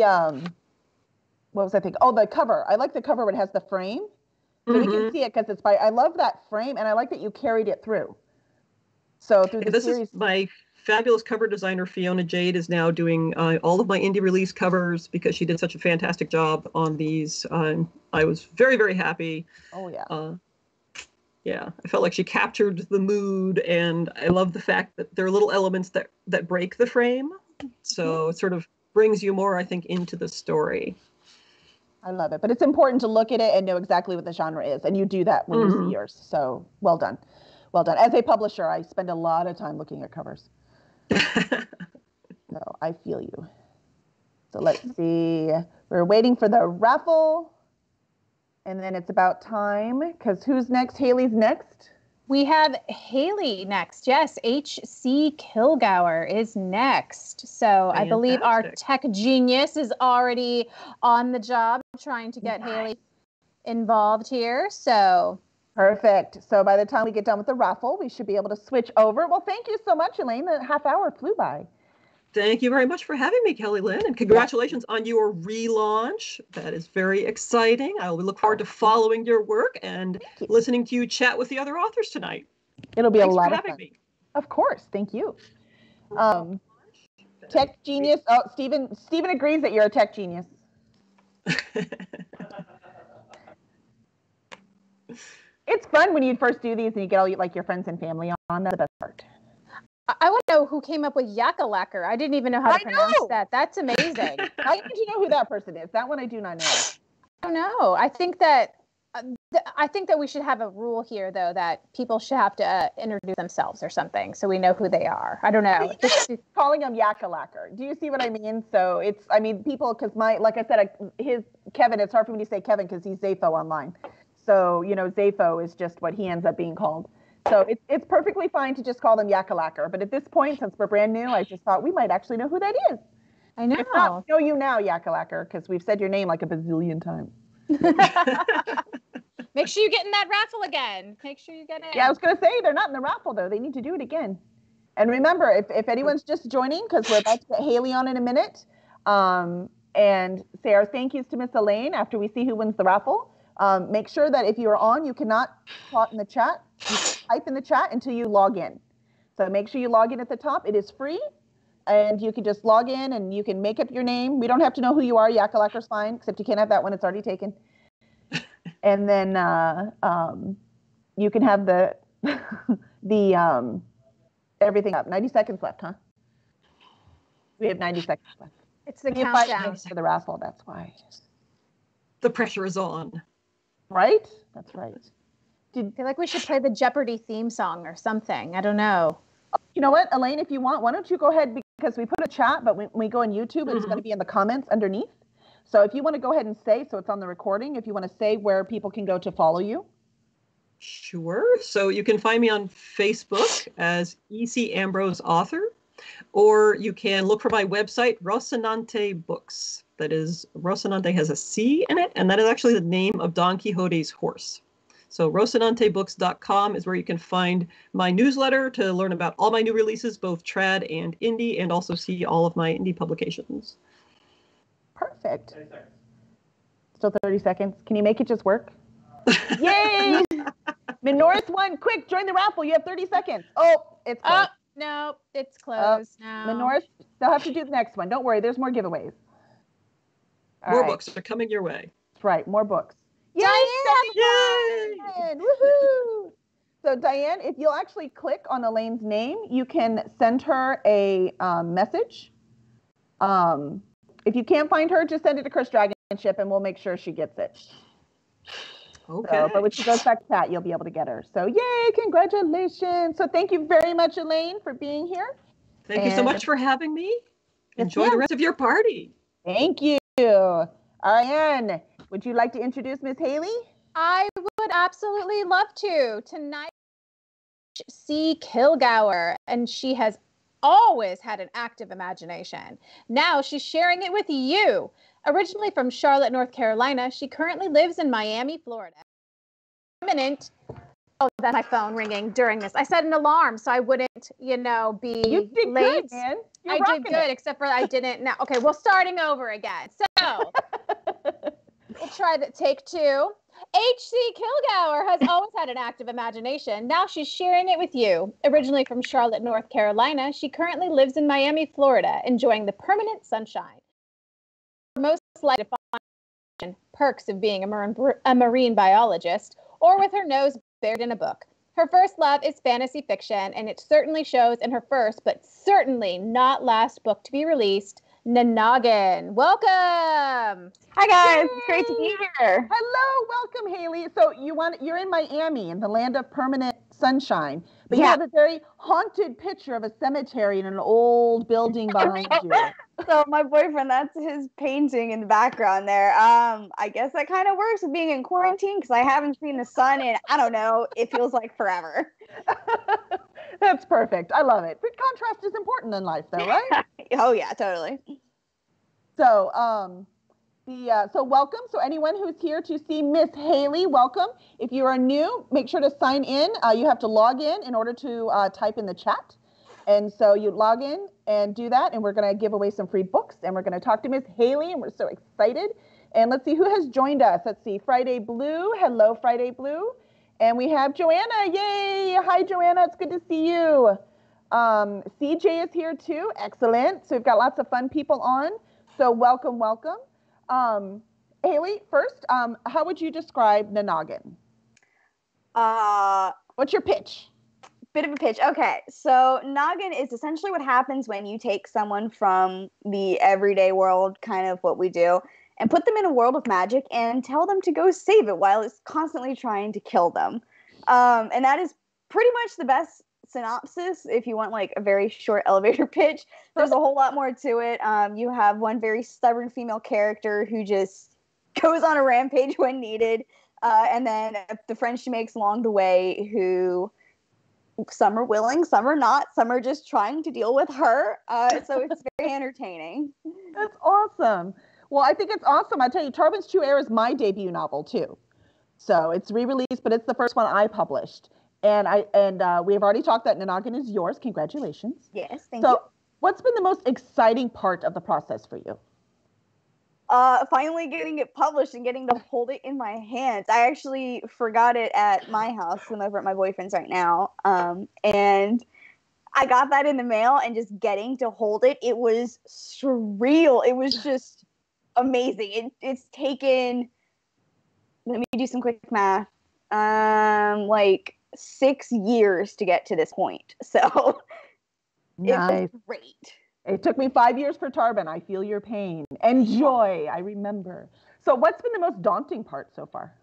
what was I thinking? Oh, the cover. I like the cover when it has the frame. So we can see it because it's I love that frame, and I like that you carried it through. So through the series. Is my fabulous cover designer, Fiona Jade, is now doing all of my indie release covers because she did such a fantastic job on these. I was very, very happy. Oh, yeah. Yeah, I felt like she captured the mood, and I love the fact that there are little elements that break the frame. So it sort of brings you more, I think, into the story. I love it. But it's important to look at it and know exactly what the genre is. And you do that when you see yours. So well done. well done. As a publisher, I spend a lot of time looking at covers. So I feel you. So let's see. We're waiting for the raffle. And then it's about time, because who's next? Haley's next. We have Haley next. Yes, H.C. Kilgour is next. So I believe our tech genius is already on the job trying to get Haley involved here. So perfect. So by the time we get done with the raffle, we should be able to switch over. Well, thank you so much, Elaine. The half hour flew by. Thank you very much for having me, Kelly Lynn, and congratulations on your relaunch. That is very exciting. I will look forward to following your work and listening to you chat with the other authors tonight. It'll be Thanks a lot for of having fun. Me. Of course. Thank you. Tech genius. Oh, Stephen agrees that you're a tech genius. It's fun when you first do these and you get all like your friends and family on. That's the best part. I want to know who came up with Yakalacker. I didn't even know how to pronounce that. That's amazing. How did you know who that person is? That one I do not know. I don't know. I think that we should have a rule here, though, that people should have to introduce themselves or something so we know who they are. I don't know. Calling him Yakalacker. Do you see what I mean? So it's, I mean, people, because like I said, Kevin, it's hard for me to say Kevin because he's Zapho online. So, you know, Zapho is just what he ends up being called. So it's perfectly fine to just call them Yakalacker. But at this point, since we're brand new, I just thought we might actually know who that is. I know. If not, we know you now, Yakalacker, because we've said your name like a bazillion times. Make sure you get in that raffle again. Make sure you get in. Yeah, I was going to say, they're not in the raffle, though. They need to do it again. And remember, if anyone's just joining, because we're about to get Haley on in a minute, and say our thank yous to Miss Elaine after we see who wins the raffle, make sure that if you are on, you cannot talk in the chat. You type in the chat until you log in. So make sure you log in at the top. It is free, and you can just log in, and you can make up your name. We don't have to know who you are. Yakalacker's fine, except you can't have that one. It's already taken. And then you can have the everything up. 90 seconds left, huh? We have 90 seconds left. It's the countdown for the raffle. That's why. The pressure is on. Right? That's right. I feel like we should play the Jeopardy theme song or something. I don't know. You know what, Elaine, if you want, why don't you go ahead, because we put a chat, but when we go on YouTube, it's going to be in the comments underneath. So if you want to go ahead and say, so it's on the recording, if you want to say where people can go to follow you. Sure. So you can find me on Facebook as E.C. Ambrose Author, or you can look for my website, Rocinante Books. That is, Rocinante has a C in it, and that is actually the name of Don Quixote's horse. So rocinantebooks.com is where you can find my newsletter to learn about all my new releases, both trad and indie, and also see all of my indie publications. Perfect. Still 30 seconds. Can you make it just work? Yay! Minoris won. Quick, join the raffle. You have 30 seconds. Oh, it's closed. No, it's closed now. Minoris, they'll have to do the next one. Don't worry, there's more giveaways. More books are coming your way. That's right, more books. Yay! Yay! Woohoo! So Diane, if you'll actually click on Elaine's name, you can send her a message. If you can't find her, just send it to Chris Dragonship and we'll make sure she gets it. Okay. So, but when she goes back to that, you'll be able to get her. So yay, congratulations. So thank you very much, Elaine, for being here. Thank you so much for having me. Enjoy the rest of your party. Thank you. Ariane, would you like to introduce Miss Haley? I would absolutely love to. Tonight, C. Kilgour, and she has always had an active imagination. Now she's sharing it with you. Originally from Charlotte, North Carolina, she currently lives in Miami, Florida. Permanent. Oh, that's my phone ringing during this. I set an alarm so I wouldn't, be you did late. Good, man. I did good, except for I didn't. Now, okay, well, starting over again. So we'll try take two. H.C. Kilgour has always had an active imagination. Now she's sharing it with you. Originally from Charlotte, North Carolina, she currently lives in Miami, Florida, enjoying the permanent sunshine. Most likely to find perks of being a marine biologist, or with her nose buried in a book. Her first love is fantasy fiction, and it certainly shows in her first, but certainly not last book to be released, Nanoggin. Welcome. Hi guys, Yay! It's great to be here. Hello, welcome, Haley. So you're in Miami, in the land of permanent sunshine, but you have a very haunted picture of a cemetery and an old building behind you. So my boyfriend, that's his painting in the background there. I guess that kind of works with being in quarantine because I haven't seen the sun in, I don't know, it feels like forever. That's perfect. I love it. But contrast is important in life, though, right? Oh yeah, totally. So, so welcome. So anyone who's here to see Miss Haley, welcome. If you are new, make sure to sign in. You have to log in order to type in the chat. And so you log in and do that, and we're going to give away some free books, and we're going to talk to Miss Haley, and we're so excited. And let's see who has joined us. Let's see, Friday Blue. Hello, Friday Blue. And we have Joanna. Yay! Hi, Joanna. It's good to see you. CJ is here too. Excellent. So we've got lots of fun people on. So welcome, welcome. Haley, first, how would you describe Noggin? What's your pitch? Bit of a pitch. Okay, so Noggin is essentially what happens when you take someone from the everyday world, kind of what we do, and put them in a world of magic and tell them to go save it while it's constantly trying to kill them. And that is pretty much the best synopsis if you want like a very short elevator pitch. There's a whole lot more to it. You have one very stubborn female character who just goes on a rampage when needed. And then the friends she makes along the way who some are willing, some are not, some are just trying to deal with her. So it's very entertaining. That's awesome. Well, I think it's awesome. I tell you, Tarbin's True Heir is my debut novel too. So it's re-released, but it's the first one I published. And we've already talked that Noggin is yours. Congratulations. Yes, thank you. So what's been the most exciting part of the process for you? Finally getting it published and getting to hold it in my hands. I actually forgot it at my house. I'm over at my boyfriend's right now. And I got that in the mail, and just getting to hold it, it was surreal. It was just amazing. It's taken, let me do some quick math, like 6 years to get to this point. So nice. It was great. It took me 5 years for Tarbin. I feel your pain and joy. I remember. So what's been the most daunting part so far?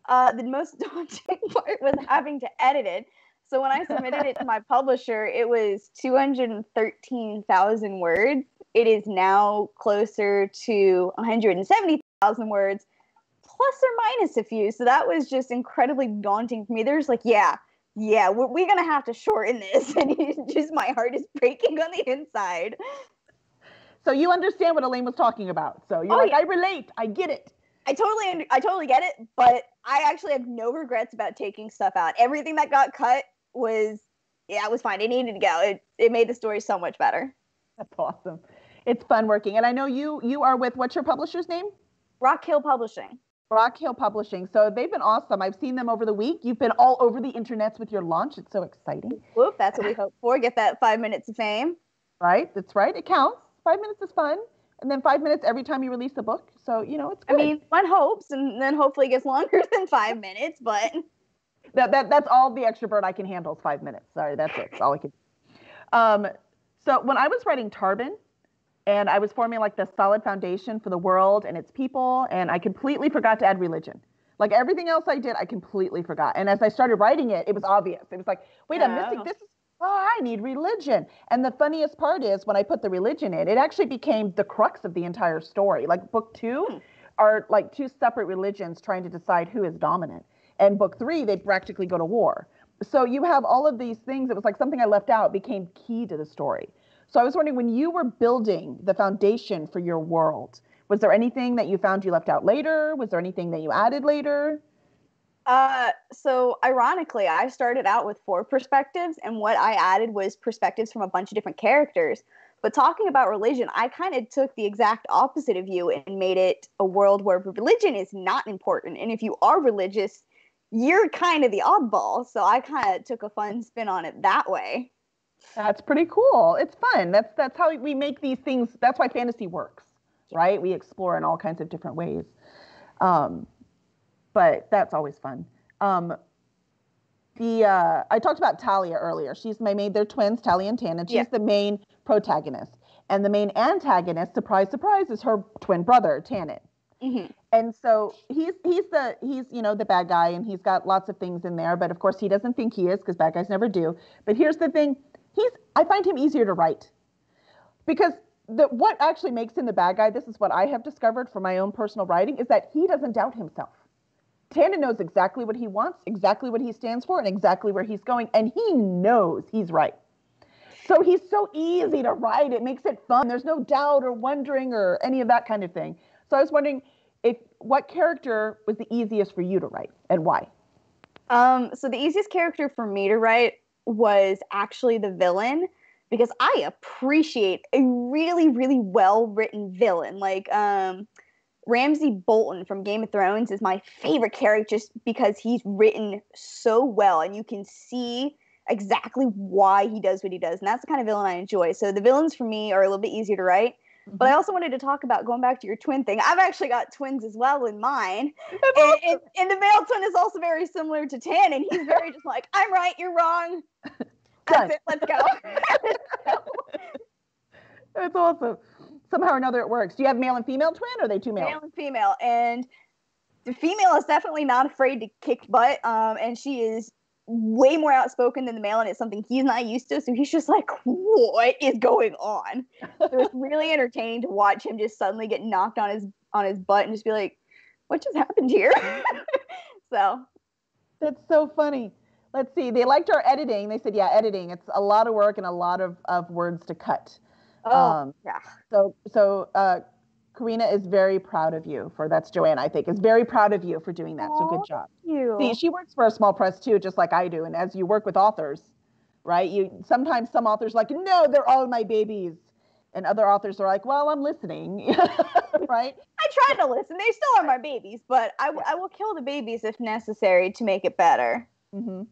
The most daunting part was having to edit it. So when I submitted it to my publisher, it was 213,000 words. It is now closer to 170,000 words, plus or minus a few. So that was just incredibly daunting for me. There's like, yeah, we're going to have to shorten this. And just my heart is breaking on the inside. So you understand what Elaine was talking about. So you're I relate. I get it. I totally get it. But I actually have no regrets about taking stuff out. Everything that got cut was fine. It needed to go. It made the story so much better. That's awesome. It's fun working. And I know you are with, what's your publisher's name? Rock Hill Publishing. Rock Hill Publishing. So they've been awesome. I've seen them over the week. You've been all over the internets with your launch. It's so exciting. Whoop, that's what we hope for. Get that 5 minutes of fame. Right. That's right. It counts. 5 minutes is fun. And then 5 minutes every time you release a book. So, it's good. I mean, one hopes, and then hopefully it gets longer than 5 minutes, but... That's all the extrovert I can handle is 5 minutes. Sorry, that's it. That's all I can. So when I was writing Tarbin, and I was forming like the solid foundation for the world and its people, and I completely forgot to add religion. Like everything else I did, I completely forgot. And as I started writing it, it was obvious. It was like, wait, I'm missing this. I need religion. And the funniest part is when I put the religion in, it actually became the crux of the entire story. Like book 2 are like 2 separate religions trying to decide who is dominant. And book 3, they practically go to war. So you have all of these things. It was like something I left out became key to the story. So I was wondering, when you were building the foundation for your world, was there anything that you found you left out later? Was there anything that you added later? So ironically, I started out with 4 perspectives, and what I added was perspectives from a bunch of different characters. But talking about religion, I kind of took the exact opposite of you and made it a world where religion is not important. And if you are religious, you're kind of the oddball. So I kind of took a fun spin on it that way. That's pretty cool. It's fun. That's how we make these things. That's why fantasy works, right? We explore in all kinds of different ways. But that's always fun. I talked about Talia earlier. She's my main. They're twins, Talia and Tan, and she's the main protagonist. And the main antagonist, surprise, surprise, is her twin brother, Tannen. Mm-hmm. And so he's the bad guy, and he's got lots of things in there, but of course he doesn't think he is, because bad guys never do. But here's the thing, I find him easier to write, because what actually makes him the bad guy, this is what I have discovered from my own personal writing, is that he doesn't doubt himself. Tannen knows exactly what he wants, exactly what he stands for, and exactly where he's going, and he knows he's right. So he's so easy to write. It makes it fun. There's no doubt or wondering or any of that kind of thing. So I was wondering what character was the easiest for you to write, and why? So the easiest character for me to write was actually the villain, because I appreciate a really, really well-written villain. Like, Ramsay Bolton from Game of Thrones is my favorite character just because he's written so well, and you can see exactly why he does what he does. And that's the kind of villain I enjoy. So the villains for me are a little bit easier to write. Mm-hmm. But I also wanted to talk about, going back to your twin thing, I've actually got twins as well in mine. And the male twin is also very similar to Tan, and he's very just like, I'm right, you're wrong. That's it, let's go. That's awesome. Somehow or another it works. Do you have male and female twin, or are they two males? Male and female. And the female is definitely not afraid to kick butt. And she is way more outspoken than the male, and it's something he's not used to. So he's just like, what is going on? So it's really entertaining to watch him just suddenly get knocked on his butt and just be like, what just happened here? So that's so funny. Let's see. They liked our editing. They said, yeah, editing. It's a lot of work and a lot of words to cut. Yeah. So Karina is very proud of you that's Joanna, I think, is very proud of you for doing that. So good job. Thank you. See, she works for a small press too, just like I do. And as you work with authors, right? Sometimes some authors are like, no, they're all my babies. And other authors are like, well, I'm listening. Right? I try to listen. They still are my babies, but I will kill the babies if necessary to make it better. Mm-hmm.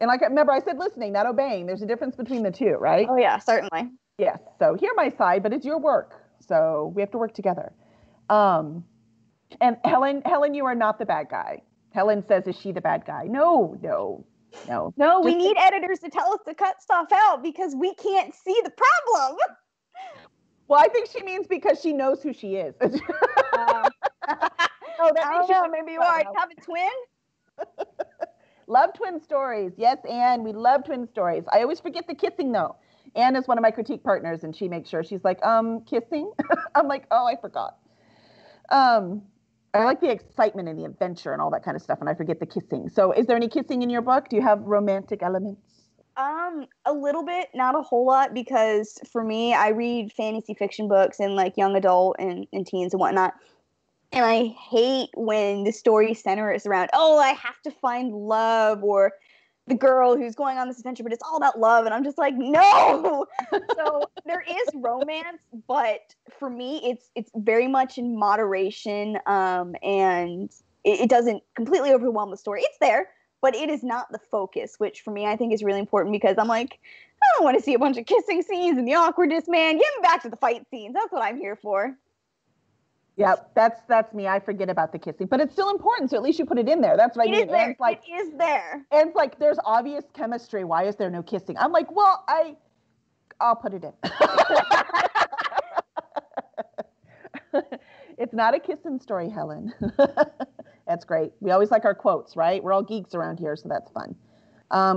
And like, remember, I said listening, not obeying. There's a difference between the two, right? Oh, yeah, certainly. Yes. So hear my side, but it's your work. So we have to work together. And Helen, you are not the bad guy. Helen says, is she the bad guy? No. We need editors to tell us to cut stuff out because we can't see the problem. Well, I think she means because she knows who she is. Maybe you are. You have a twin? Love twin stories. Yes, Anne, we love twin stories. I always forget the kissing, though. Anne is one of my critique partners, and she makes sure. She's like, kissing? I'm like, oh, I forgot. I like the excitement and the adventure and all that kind of stuff, and I forget the kissing. So is there any kissing in your book? Do you have romantic elements? A little bit, not a whole lot, because for me, I read fantasy fiction books and like young adult and teens and whatnot. And I hate when the story centers around, I have to find love, or the girl who's going on this adventure, but it's all about love. And I'm just like, no. So there is romance, but for me, it's very much in moderation. And it doesn't completely overwhelm the story. It's there, but it is not the focus, which for me, I think is really important, because I'm like, I don't want to see a bunch of kissing scenes and the awkwardness, man. Get me back to the fight scenes. That's what I'm here for. Yeah, that's me. I forget about the kissing, but it's still important. So at least you put it in there. That's what I mean. It is there. And it's like, there's obvious chemistry. Why is there no kissing? I'm like, well, I'll put it in. It's not a kissing story, Helen. That's great. We always like our quotes, right? We're all geeks around here, so that's fun.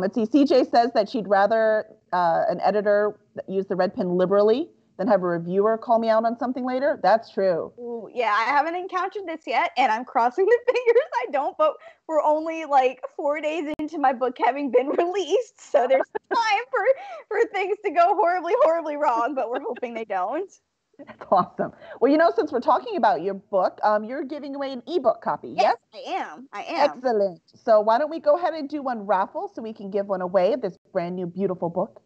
Let's see. CJ says that she'd rather an editor use the red pen liberally than have a reviewer call me out on something later. That's true. Ooh, yeah, I haven't encountered this yet, and I'm crossing the fingers I don't, but we're only like 4 days into my book having been released, so there's time for things to go horribly, horribly wrong, but we're hoping they don't. That's awesome. Well, since we're talking about your book, you're giving away an ebook copy, yes? I am. Excellent. So why don't we go ahead and do one raffle so we can give one away of this brand new, beautiful book.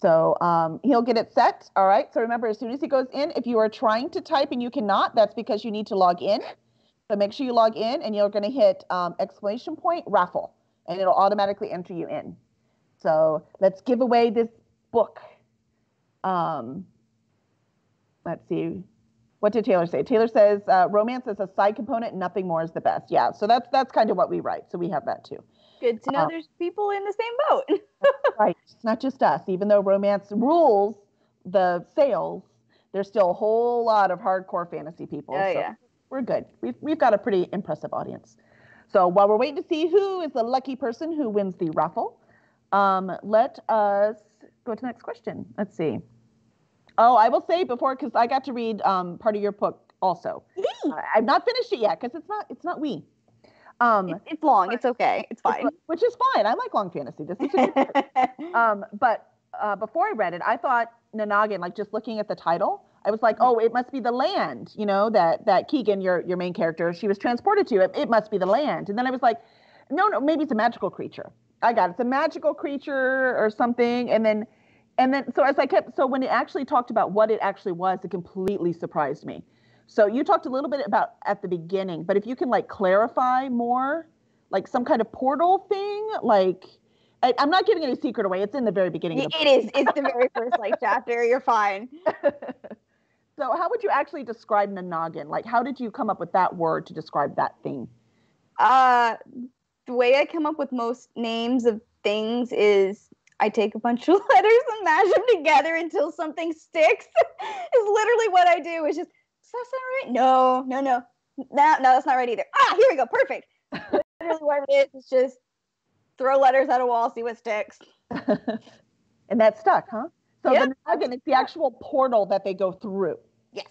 So he'll get it set. All right. So remember, as soon as he goes in, if you are trying to type and you cannot, that's because you need to log in. So make sure you log in, and you're going to hit ! Raffle, and it'll automatically enter you in. So let's give away this book. Let's see. What did Taylor say? Taylor says romance is a side component. Nothing more is the best. Yeah. So that's kind of what we write. So we have that too. Good to know there's people in the same boat. Right. It's not just us. Even though romance rules the sales, there's still a whole lot of hardcore fantasy people. Oh, yeah. We're good. We've got a pretty impressive audience. So while we're waiting to see who is the lucky person who wins the raffle, let us go to the next question. Let's see. Oh, I will say before, because I got to read part of your book also. I've not finished it yet because it's not we. It's long. It's okay. It's fine. Which is fine. I like long fantasy. This is a but before I read it, I thought Nanagan, like just looking at the title, I was like, oh, it must be the land, you know, that Keegan, your main character, she was transported to. It must be the land. And then I was like, no, maybe it's a magical creature. I got it. It's a magical creature or something. And then so when it actually talked about what it actually was, it completely surprised me. So you talked a little bit about at the beginning, but if you can like clarify more, like some kind of portal thing, like I'm not giving any secret away. It's in the very beginning. It is. It's the very first like chapter. You're fine. So how would you actually describe Nanagan? Like, how did you come up with that word to describe that thing? The way I come up with most names of things is I take a bunch of letters and mash them together until something sticks. Is literally what I do. It's just, does that sound right? No, that's not right either. Here we go. Perfect. Literally what it is. It's just throw letters at a wall, see what sticks. And that stuck, huh? So Yep. the Nanagan is the actual portal that they go through. Yes.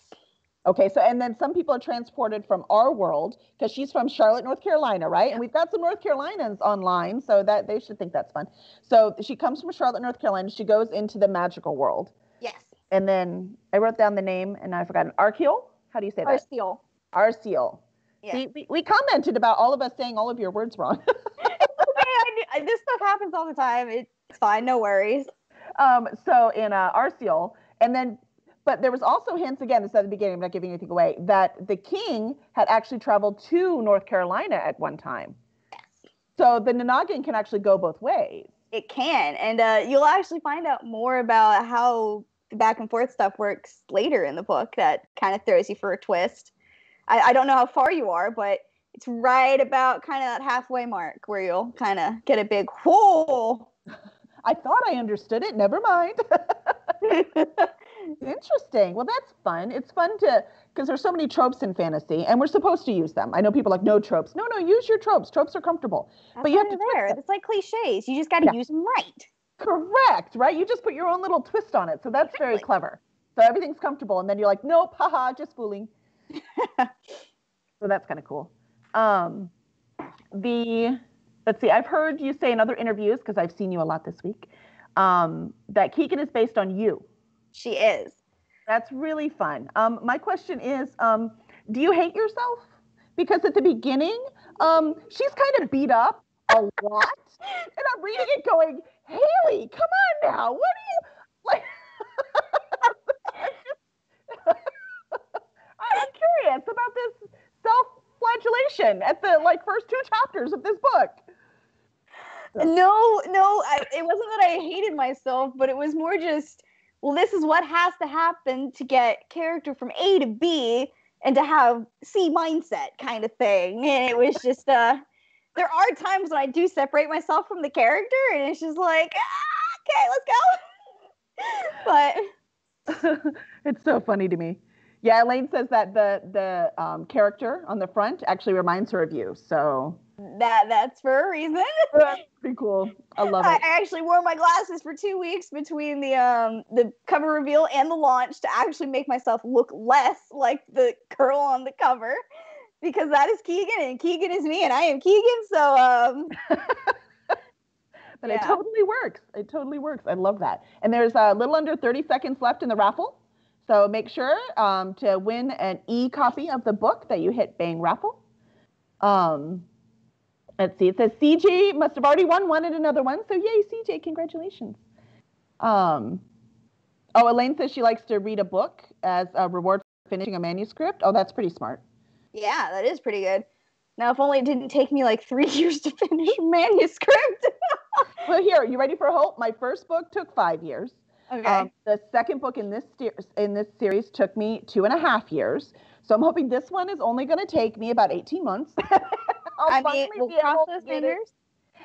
Okay, so and then some people are transported from our world because she's from Charlotte, North Carolina, right? And we've got some North Carolinians online, so that they should think that's fun. So she comes from Charlotte, North Carolina. She goes into the magical world. Yes. And then I wrote down the name and I forgot. Arceal? How do you say that? Arceal. Arceal. Yeah. See, we commented about all of us saying all of your words wrong. Okay, this stuff happens all the time. It's fine, no worries. So in Arceal, and then, but there was also hints, again, this is at the beginning, I'm not giving anything away, that the king had actually traveled to North Carolina at one time. So the Nanagan can actually go both ways. It can, and you'll actually find out more about how the back and forth stuff works later in the book. That kind of throws you for a twist. I don't know how far you are, but it's right about kind of that halfway mark where you'll kind of get a big whoa. I thought I understood it. Never mind. Interesting. Well, that's fun. It's fun because there's so many tropes in fantasy, and we're supposed to use them. I know people are like, no tropes. No, use your tropes. Tropes are comfortable. That's but you have to there. It's like cliches. You just got to use them right. Correct, right? You just put your own little twist on it. So that's very clever. So everything's comfortable, and then you're like, nope, haha, just fooling. So that's kind of cool. Let's see, I've heard you say in other interviews, because I've seen you a lot this week, that Keegan is based on you. She is. That's really fun. My question is, do you hate yourself? Because at the beginning, she's kind of beat up a lot. And I'm reading it going, Haley, come on now. What are you, like, I'm curious about this self-flagellation at the, first 2 chapters of this book. No, it wasn't that I hated myself, but it was more just, well, this is what has to happen to get character from A to B and to have C mindset kind of thing. And it was just, there are times when I do separate myself from the character and it's just like, okay, let's go. But it's so funny to me. Yeah, Elaine says that the character on the front actually reminds her of you. So that's for a reason. That's pretty cool. I love it. I actually wore my glasses for 2 weeks between the cover reveal and the launch to actually make myself look less like the girl on the cover, because that is Keegan and Keegan is me and I am Keegan. So but yeah. It totally works. It totally works. I love that. And there's a little under 30 seconds left in the raffle. So make sure to win an e-copy of the book that you hit Bang Raffle. Let's see. It says CJ must have already won another one. So yay, CJ, congratulations. Elaine says she likes to read a book as a reward for finishing a manuscript. Oh, that's pretty smart. Yeah, that is pretty good. Now, if only it didn't take me 3 years to finish a manuscript. Well, here, you ready for hope? My first book took 5 years. Okay. The second book in this series took me 2.5 years. So I'm hoping this one is only going to take me about 18 months. We'll cross those fingers.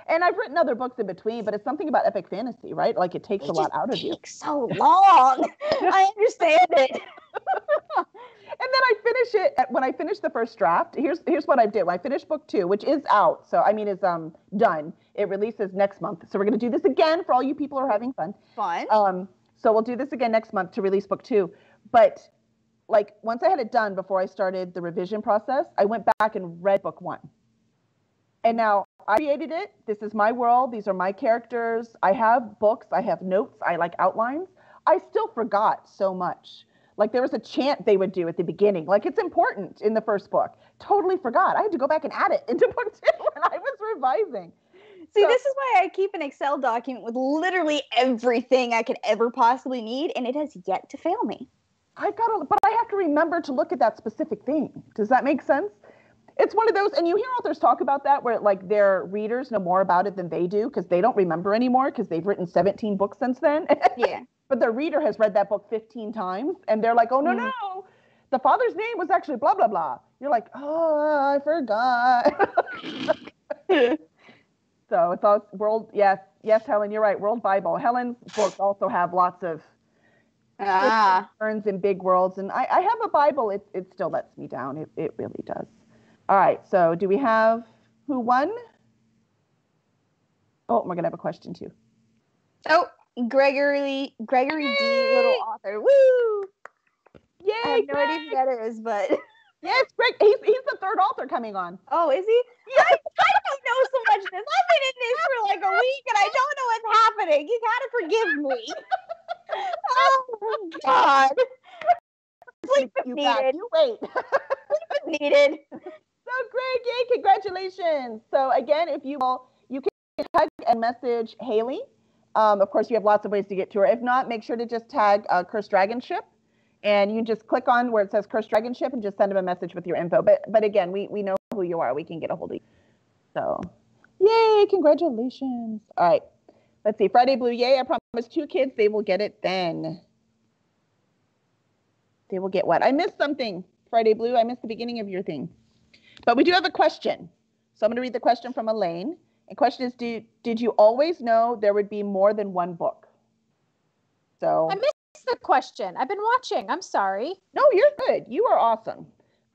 And I've written other books in between, but it's something about epic fantasy, right? Like it takes a lot out of you. It takes so long. I understand it. And then I finish it when I finish the first draft. Here's what I did. When I finished book 2, which is out, so I mean is done. It releases next month. So we're gonna do this again for all you people who are having fun. Fun. So we'll do this again next month to release book 2. But like once I had it done before I started the revision process, I went back and read book 1. And now I created it. This is my world. These are my characters. I have books. I have notes. I like outlines. I still forgot so much. Like there was a chant they would do at the beginning. Like it's important in the first book. Totally forgot. I had to go back and add it into book 2 when I was revising. See, this is why I keep an Excel document with literally everything I could ever possibly need, and it has yet to fail me. But I have to remember to look at that specific thing. Does that make sense? It's one of those, and you hear authors talk about that where like their readers know more about it than they do because they don't remember anymore because they've written 17 books since then. Yeah. But their reader has read that book 15 times and they're like, oh, no, the father's name was actually blah, blah, blah. You're like, oh, I forgot. So it's all world. Yes, Helen, you're right. World Bible. Helen's books also have lots of turns in big worlds. And I have a Bible. It still lets me down. It really does. All right. So do we have who won? Oh, we're going to have a question too. Oh, Gregory D, little author. Woo! Yay! I have no idea who that is, but yes, Greg. He's the third author coming on. Oh, is he? Yes. I don't know so much of this. I've been in this for like a week and I don't know what's happening. You gotta forgive me. Oh God. Sleep is needed. You wait. Sleep is needed. So Greg, yay! Congratulations. So again, if you can tag and message Haley. Of course, you have lots of ways to get to her. If not, make sure to just tag Cursed Dragon Ship. And you just click on where it says Cursed Dragon Ship and just send them a message with your info. But again, we know who you are. We can get a hold of you. So, yay, congratulations. All right, let's see. Friday Blue, yay. I promised 2 kids. They will get it then. They will get what? I missed something, Friday Blue. I missed the beginning of your thing. But we do have a question. So I'm going to read the question from Elaine. And question is, did you always know there would be more than one book? So I missed the question. I've been watching. I'm sorry. No, you're good. You are awesome.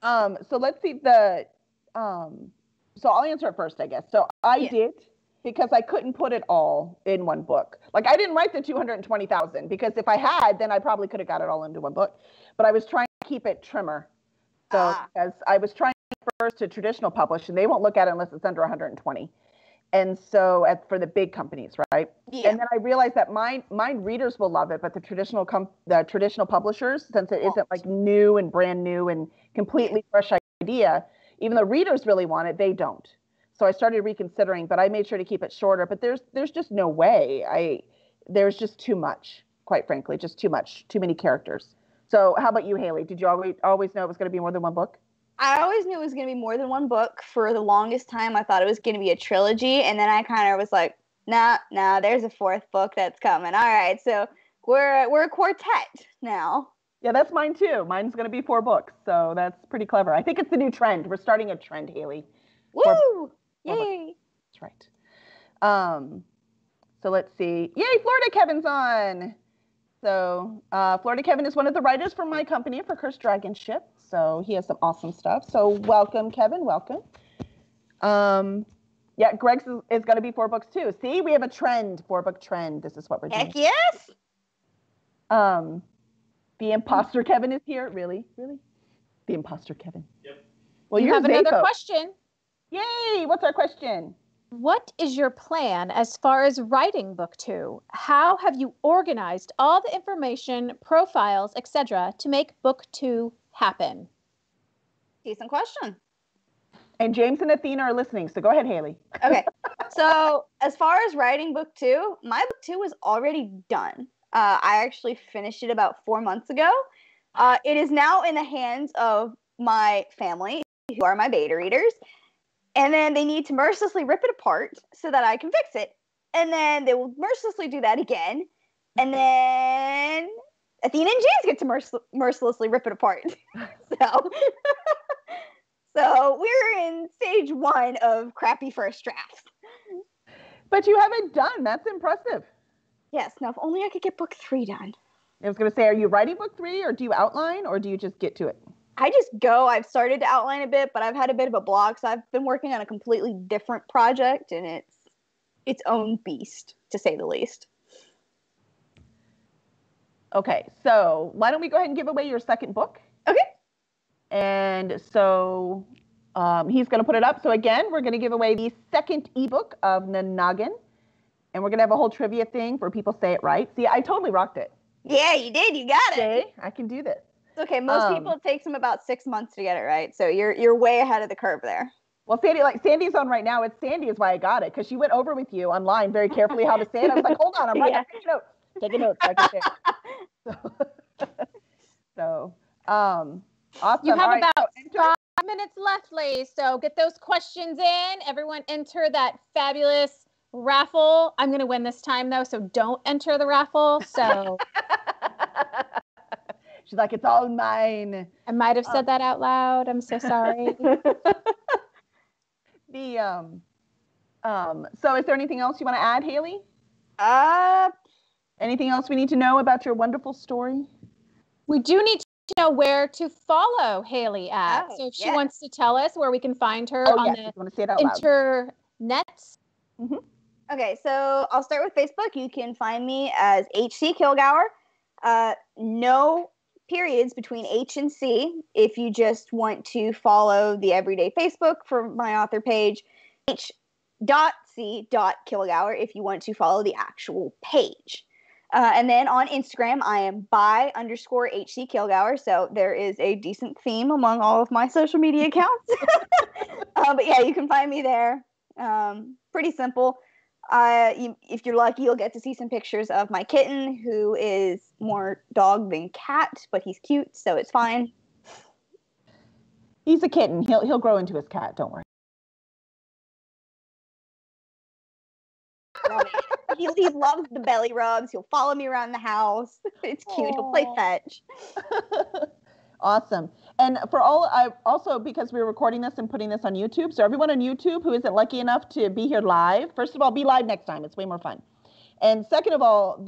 So let's see so I'll answer it first, I guess. So I did because I couldn't put it all in one book. Like I didn't write the 220,000 because if I had, then I probably could have got it all into one book. But I was trying to keep it trimmer. So because I was trying first to traditional publish and they won't look at it unless it's under 120. And so for the big companies, right? Yeah. And then I realized that my readers will love it, but the traditional publishers, since it isn't like new and brand new and completely fresh idea, even though readers really want it, they don't. So I started reconsidering, but I made sure to keep it shorter. But there's just no way. There's just too much, quite frankly, just too much, too many characters. So how about you, Haley? Did you always know it was going to be more than one book? I always knew it was going to be more than one book. For the longest time, I thought it was going to be a trilogy. And then I kind of was like, nah, there's a 4th book that's coming. All right, so we're a quartet now. Yeah, that's mine too. Mine's going to be 4 books. So that's pretty clever. I think it's the new trend. We're starting a trend, Haley. Woo! Yay! That's right. So let's see. Yay, Florida Kevin's on. So Florida Kevin is one of the writers for my company for Cursed Dragon Ship. So he has some awesome stuff. So welcome, Kevin. Welcome. Yeah, Greg's is going to be 4 books too. See, we have a trend, 4-book trend. This is what we're doing. Heck yes. The imposter Kevin is here. Really? The imposter Kevin. Yep. Well, you have another question. Yay! What's our question? What is your plan as far as writing book 2? How have you organized all the information, profiles, etc. to make book 2 happen? Decent question. And James and Athena are listening, so go ahead, Haley. Okay. So as far as writing book 2, my book 2 was already done. I actually finished it about 4 months ago. It is now in the hands of my family, who are my beta readers. And then they need to mercilessly rip it apart so that I can fix it. And then they will mercilessly do that again. And then Athena and James get to mercilessly rip it apart. So we're in stage 1 of crappy first drafts. But you have it done. That's impressive. Yes. Now, if only I could get book 3 done. I was going to say, are you writing book 3 or do you outline or do you just get to it? I just go. I've started to outline a bit, but I've had a bit of a block, so I've been working on a completely different project, and it's its own beast, to say the least. Okay, so why don't we go ahead and give away your second book? Okay. And so he's going to put it up. So again, we're going to give away the second ebook of Noggin, and we're going to have a whole trivia thing for people say it right. See, I totally rocked it. Yeah, you did. You got it. Okay, I can do this. It's okay. Most people, it takes them about 6 months to get it right. So you're way ahead of the curve there. Well, Sandy's on right now. It's Sandy is why I got it, because she went over with you online very carefully how to say it. I was like, hold on, I'm writing notes. Taking notes. So I can say it. So, awesome. You have All about right, 5 minutes left, ladies. So get those questions in. Everyone enter that fabulous raffle. I'm going to win this time, though, so don't enter the raffle. So she's like, it's all mine. I might have said that out loud. I'm so sorry. So is there anything else you want to add, Haley? Anything else we need to know about your wonderful story? We do need to know where to follow Haley at. So if she wants to tell us where we can find her on the internets. Mm-hmm. Okay, so I'll start with Facebook. You can find me as HC Kilgour. No periods between H and C if you just want to follow the everyday Facebook for my author page. H.C.Kilgour if you want to follow the actual page. And then on Instagram, I am by_HC Kilgour. So there is a decent theme among all of my social media accounts. But yeah, you can find me there. Pretty simple. If you're lucky, you'll get to see some pictures of my kitten, who is more dog than cat, but he's cute, so it's fine. He's a kitten. He'll grow into his cat. Don't worry. He loves the belly rubs. He'll follow me around the house. It's cute. Aww. He'll play fetch. Awesome. And also, because we're recording this and putting this on YouTube, so everyone on YouTube who isn't lucky enough to be here live, first of all, be live next time. It's way more fun. And second of all,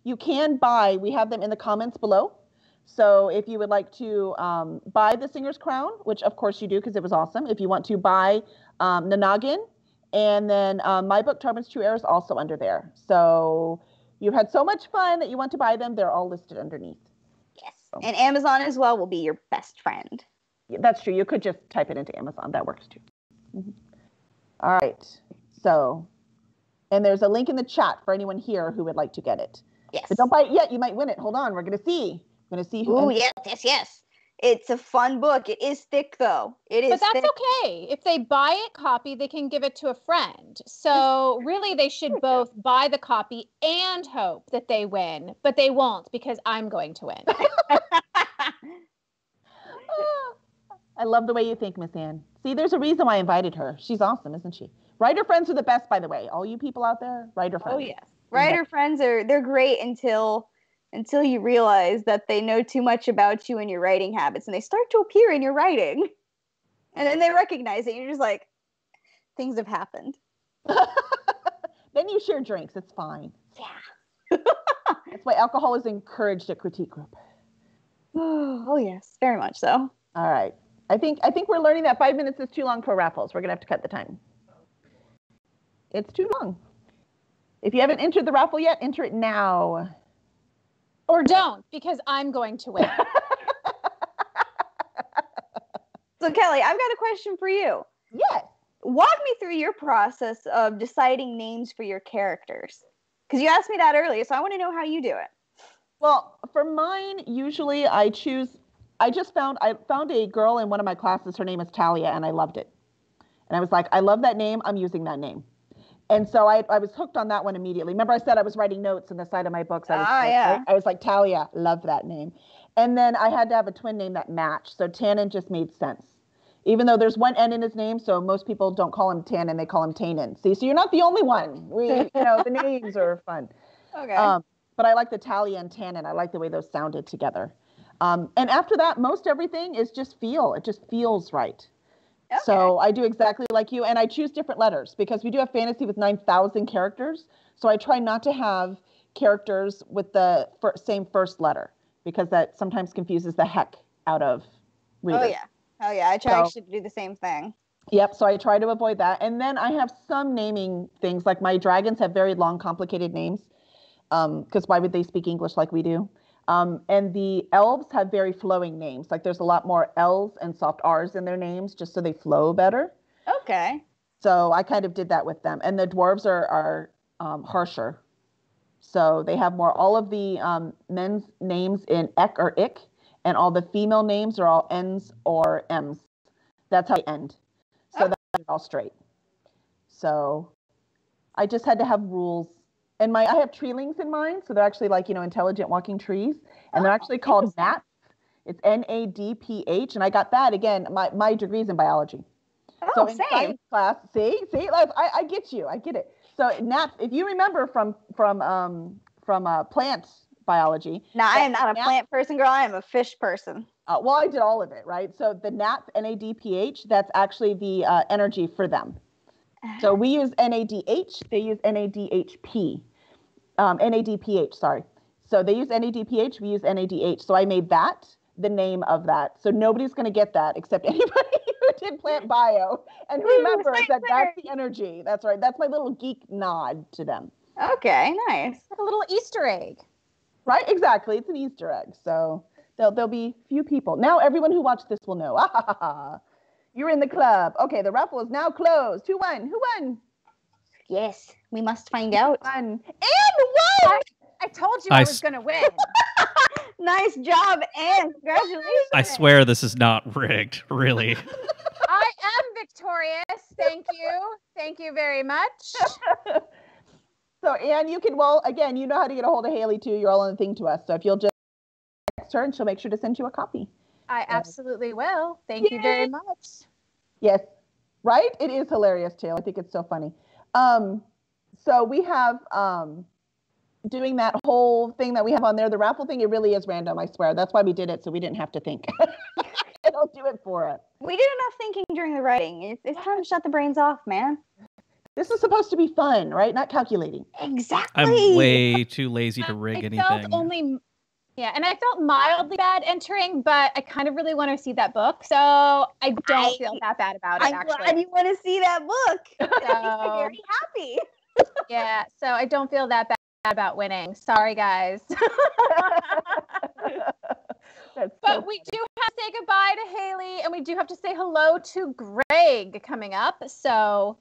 you can buy, we have them in the comments below. So if you would like to buy the Singer's Crown, which of course you do because it was awesome. If you want to buy Noggin, and then my book, Tarbin's True Heir, is also under there. So you've had so much fun that you want to buy them. They're all listed underneath. Yes. And Amazon as well will be your best friend. Yeah, that's true. You could just type it into Amazon. That works too. Mm-hmm. All right. So, and there's a link in the chat for anyone here who would like to get it. Yes. But don't buy it yet. You might win it. Hold on. We're going to see. We're going to see who. Oh, yes. It's a fun book. It is thick, though. It is. But that's thick. okay. If they buy a copy, they can give it to a friend. So really, they should both buy the copy and hope that they win. But they won't, because I'm going to win. I love the way you think, Miss Ann. See, there's a reason why I invited her. She's awesome, isn't she? Writer friends are the best, by the way. All you people out there, writer friends. Oh, yes. Writer friends they're great until you realize that they know too much about you and your writing habits, and they start to appear in your writing. And then they recognize it, and you're just like, things have happened. Then you share drinks. It's fine. Yeah. That's why alcohol is encouraged at Critique Group. Oh, yes. Very much so. All right. I think we're learning that 5 minutes is too long for raffles. We're going to have to cut the time. It's too long. If you haven't entered the raffle yet, enter it now. Or don't, because I'm going to win. So, Kelly, I've got a question for you. Yes. Walk me through your process of deciding names for your characters. Because you asked me that earlier, so I want to know how you do it. Well, for mine, usually I found a girl in one of my classes. Her name is Talia, and I loved it. And I was like, I love that name. I'm using that name. And so I was hooked on that one immediately. Remember I said I was writing notes on the side of my books. I was like, Talia, love that name. And then I had to have a twin name that matched. So Tannen just made sense. Even though there's one N in his name, so most people don't call him Tannen, they call him Tannen. See, so you're not the only one. The names are fun. Okay. But I like the Talia and Tannen. I like the way those sounded together. And after that, most everything is just feel. It just feels right. Okay. So I do exactly like you, and I choose different letters because we do have fantasy with 9,000 characters. So I try not to have characters with the same first letter because that sometimes confuses the heck out of readers. Oh yeah. I try actually to do the same thing. Yep. So I try to avoid that. And then I have some naming things, like my dragons have very long, complicated names. Because why would they speak English like we do? And the elves have very flowing names. Like there's a lot more L's and soft R's in their names, just so they flow better. Okay. So I kind of did that with them. And the dwarves are harsher. So they have more, all of the men's names in ek or ik, and all the female names are all N's or M's. That's how they end. So that's all straight. So I just had to have rules. And I have treelings in mind. So they're actually like, intelligent walking trees. And they're actually called NADPH. It's NADPH. And I got that, again, my degree's in biology. So in science class, see, I get you. I get it. So NADPH, if you remember from plant biology. No, I am not a plant person, girl. I am a fish person. Well, I did all of it, right? So the NADPH, NADPH, that's actually the energy for them. So we use NADH, they use NADHP, NADPH, sorry. So they use NADPH, we use NADH. So I made that the name of that. So nobody's going to get that except anybody who did plant bio and remembers that that's the energy. That's right. That's my little geek nod to them. Okay, nice. Like a little Easter egg. Right, exactly. It's an Easter egg. So there'll be few people. Now everyone who watched this will know. You're in the club. Okay, the raffle is now closed. Who won? Who won? Yes, we must find out. And won! I told you I was going to win. Nice job, Anne. Congratulations. I swear this is not rigged, really. I am victorious. Thank you. Thank you very much. So, Anne, you can, again, you know how to get a hold of Haley, too. You're all on the thing to us. So if you'll just text her, and she'll make sure to send you a copy. I absolutely will. Thank you very much. Yes. Right? It is hilarious, too. I think it's so funny. So we have doing that whole thing that we have on there, the raffle thing, it really is random, I swear. That's why we did it, so we didn't have to think. It'll do it for us. We did enough thinking during the writing. It's time to shut the brains off, man. This is supposed to be fun, right? Not calculating. Exactly. I'm way too lazy to rig anything. And I felt mildly bad entering, but I kind of really want to see that book, so I don't feel that bad about it, actually. I'm glad you want to see that book. I'm very happy. Yeah, so I don't feel that bad about winning. Sorry, guys. But we do have to say goodbye to Haley, and we do have to say hello to Greg coming up, so...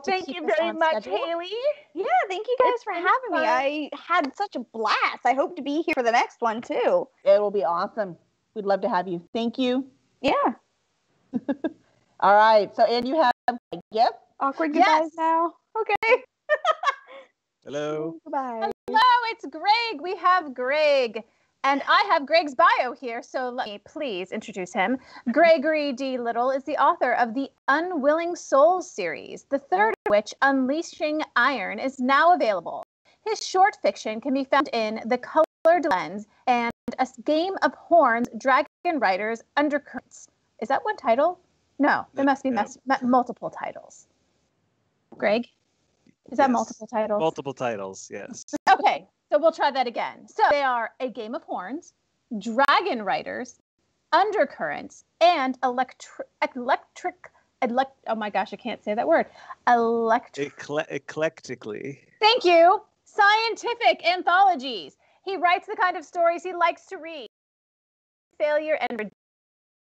thank you very much, Haley. Yeah, thank you guys for having me. I had such a blast. I hope to be here for the next one, too. It will be awesome. We'd love to have you. Thank you. Yeah. All right. So, Anne, you have a gift? Awkward goodbyes now. Okay. Hello. Goodbye. Hello, it's Greg. We have Greg. And I have Greg's bio here, so let me please introduce him. Gregory D. Little is the author of the Unwilling Souls series, the third of which, Unleashing Iron, is now available. His short fiction can be found in The Colored Lens and A Game of Horns, Dragon Riders, Undercurrents. Is that one title? No, there must be multiple titles. Greg? Is that multiple titles? Multiple titles, yes. Okay. So we'll try that again. So they are A Game of Horns, Dragon Riders, Undercurrents, and oh my gosh, I can't say that word. Eclectically. Thank you. Scientific anthologies. He writes the kind of stories he likes to read. Failure and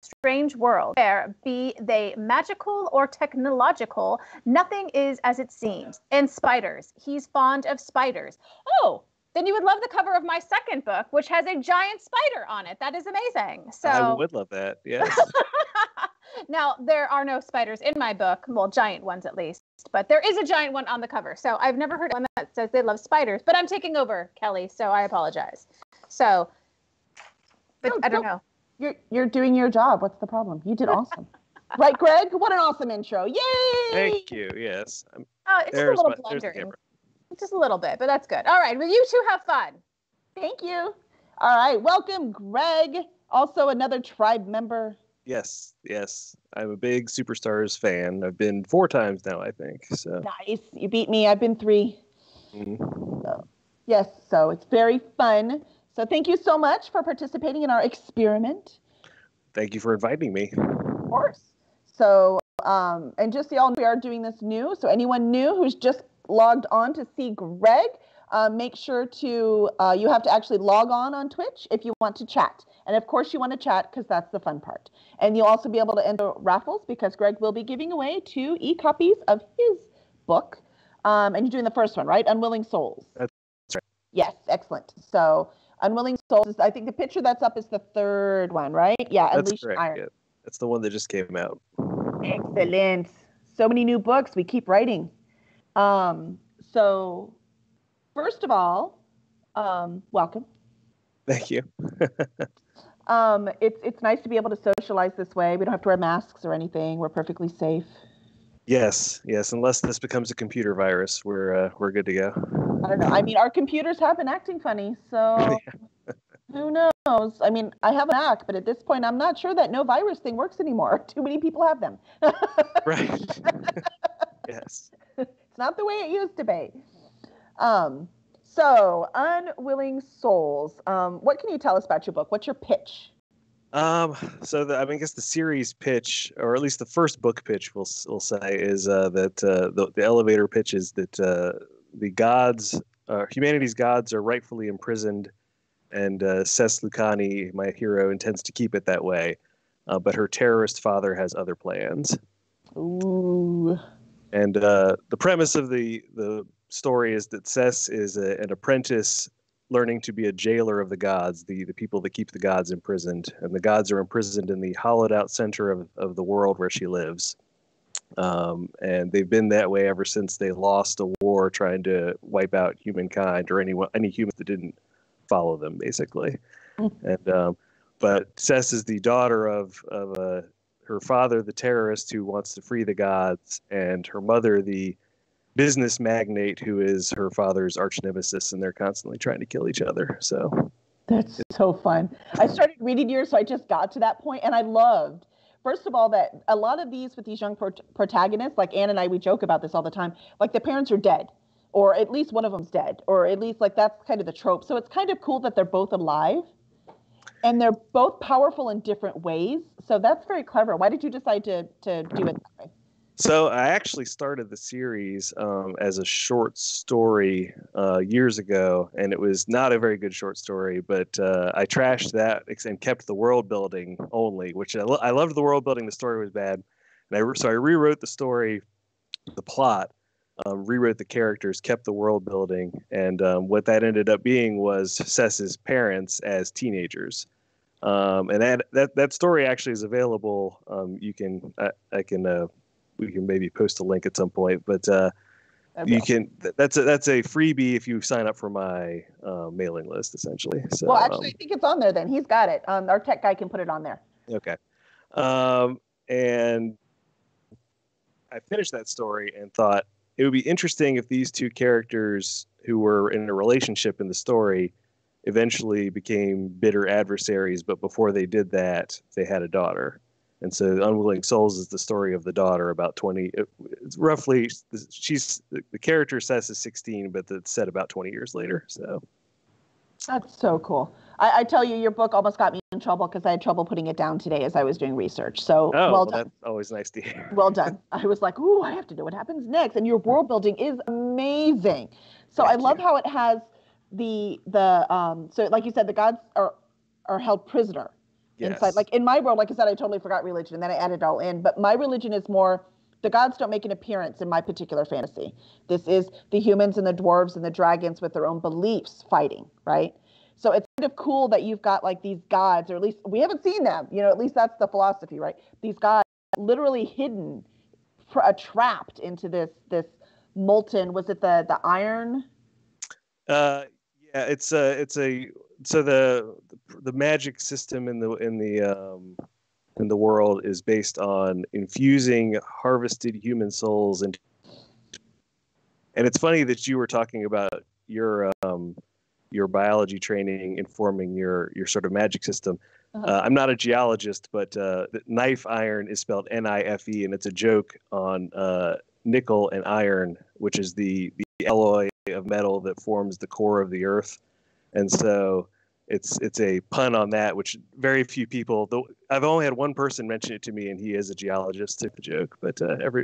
strange world, where be they magical or technological, nothing is as it seems. And spiders. He's fond of spiders. Oh, then you would love the cover of my second book, which has a giant spider on it. That is amazing. So I would love that, yes. Now, there are no spiders in my book. Well, giant ones at least. But there is a giant one on the cover. So I've never heard one that says they love spiders. But I'm taking over, Kelly, so I apologize. So, but I don't know. You're doing your job. What's the problem? You did awesome. Right, Greg? What an awesome intro. Yay! Thank you, yes. It's just a little blundering. Just a little bit, but that's good. All right. Well, you two have fun. Thank you. All right. Welcome, Greg. Also another tribe member. Yes. I'm a big Superstars fan. I've been 4 times now, I think. So nice. You beat me. I've been 3. Mm-hmm. So it's very fun. So thank you so much for participating in our experiment. Thank you for inviting me. Of course. So, and just so y'all know, we are doing this new. So anyone new who's just logged on to see Greg, make sure to, you have to actually log on Twitch if you want to chat. And of course you want to chat because that's the fun part. And you'll also be able to enter raffles because Greg will be giving away 2 e-copies of his book. And you're doing the first one, right? Unwilling Souls. That's right. Yes, excellent. So Unwilling Souls is, I think the picture that's up is the 3rd one, right? Yeah, That's Unleash correct. Iron. Yeah. That's the one that just came out. Excellent. So many new books. We keep writing. So first of all, welcome. Thank you. It's nice to be able to socialize this way. We don't have to wear masks or anything. We're perfectly safe. Yes. Unless this becomes a computer virus, we're good to go. I don't know. I mean, our computers have been acting funny, so who knows? I mean, I have a Mac, but at this point, I'm not sure that no virus thing works anymore. Too many people have them. Right. Yes. It's not the way it used to be. So, Unwilling Souls. What can you tell us about your book? What's your pitch? I guess the series pitch, or at least the first book pitch, we'll say, is that the elevator pitch is that the gods, humanity's gods, are rightfully imprisoned, and Cess Lucani, my hero, intends to keep it that way, but her terrorist father has other plans. Ooh. And the premise of the story is that Cess is an apprentice learning to be a jailer of the gods, the people that keep the gods imprisoned. And the gods are imprisoned in the hollowed out center of the world where she lives. And they've been that way ever since they lost a war trying to wipe out humankind, or any humans that didn't follow them, basically. And but Cess is the daughter of her father, the terrorist who wants to free the gods, and her mother, the business magnate who is her father's arch nemesis, and they're constantly trying to kill each other. So that's so fun. I started reading yours, so I just got to that point, and I loved, first of all, that a lot of these with these young protagonists, like Anne and I, we joke about this all the time, like the parents are dead, or at least one of them's dead, or at least like that's kind of the trope. So it's kind of cool that they're both alive, and they're both powerful in different ways. So that's very clever. Why did you decide to do it that way? So I actually started the series as a short story years ago, and it was not a very good short story, but I trashed that and kept the world building only, which I loved the world building. The story was bad. And so I rewrote the story, the plot, rewrote the characters, kept the world building, and what that ended up being was Cess's parents as teenagers. And that story actually is available. We can maybe post a link at some point, but you can. That's a freebie if you sign up for my mailing list, essentially. So, well, actually, I think it's on there. Then he's got it. Our tech guy can put it on there. Okay. And I finished that story and thought it would be interesting if these two characters who were in a relationship in the story eventually became bitter adversaries, but before they did that, they had a daughter. And so Unwilling Souls is the story of the daughter, about 20, it's roughly, the character Cess is 16, but it's set about 20 years later. So that's so cool. I tell you, your book almost got me in trouble because I had trouble putting it down today as I was doing research. So well done. That's always nice to hear. Well done. I was like, ooh, I have to know what happens next. And your world building is amazing. So I love how it has so like you said, the gods are held prisoner. Yes. Inside. Like in my world, like I said, I totally forgot religion and then I added it all in. But my religion is more, the gods don't make an appearance in my particular fantasy. This is the humans and the dwarves and the dragons with their own beliefs fighting, right? So it's kind of cool that you've got like these gods, or at least we haven't seen them, at least that's the philosophy, right? These gods literally hidden, trapped into this molten, was it the iron? Yeah, so the magic system in the world is based on infusing harvested human souls, and it's funny that you were talking about your biology training informing your sort of magic system. I'm not a geologist, but knife iron is spelled N-I-F-E, and it's a joke on nickel and iron, which is the alloy of metal that forms the core of the earth. And so it's a pun on that, which very few people, I've only had one person mention it to me, and he is a geologist. Took the joke, but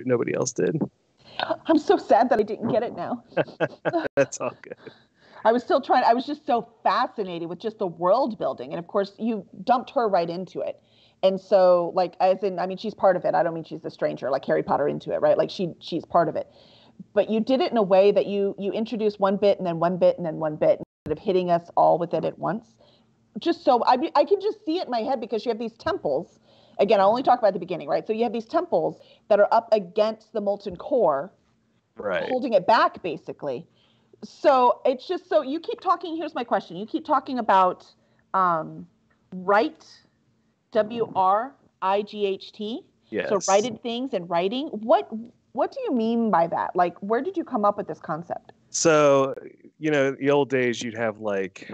nobody else did. I'm so sad that I didn't get it now. That's all good. I was still trying. I was just so fascinated with just the world building, and of course, you dumped her right into it. And so, like, as in, I mean, she's part of it. I don't mean she's a stranger, like Harry Potter into it, right? Like she's part of it. But you did it in a way that you introduced one bit and then one bit and then one bit instead of hitting us all with it at once. Just so I can just see it in my head because you have these temples. Again, I'll only talk about the beginning, right? So you have these temples that are up against the molten core, right, holding it back, basically. So it's just so you keep talking. Here's my question: you keep talking about write, WRIGHT. Yes. So righted things and writing. What do you mean by that? Like, where did you come up with this concept? So, the old days, you'd have like,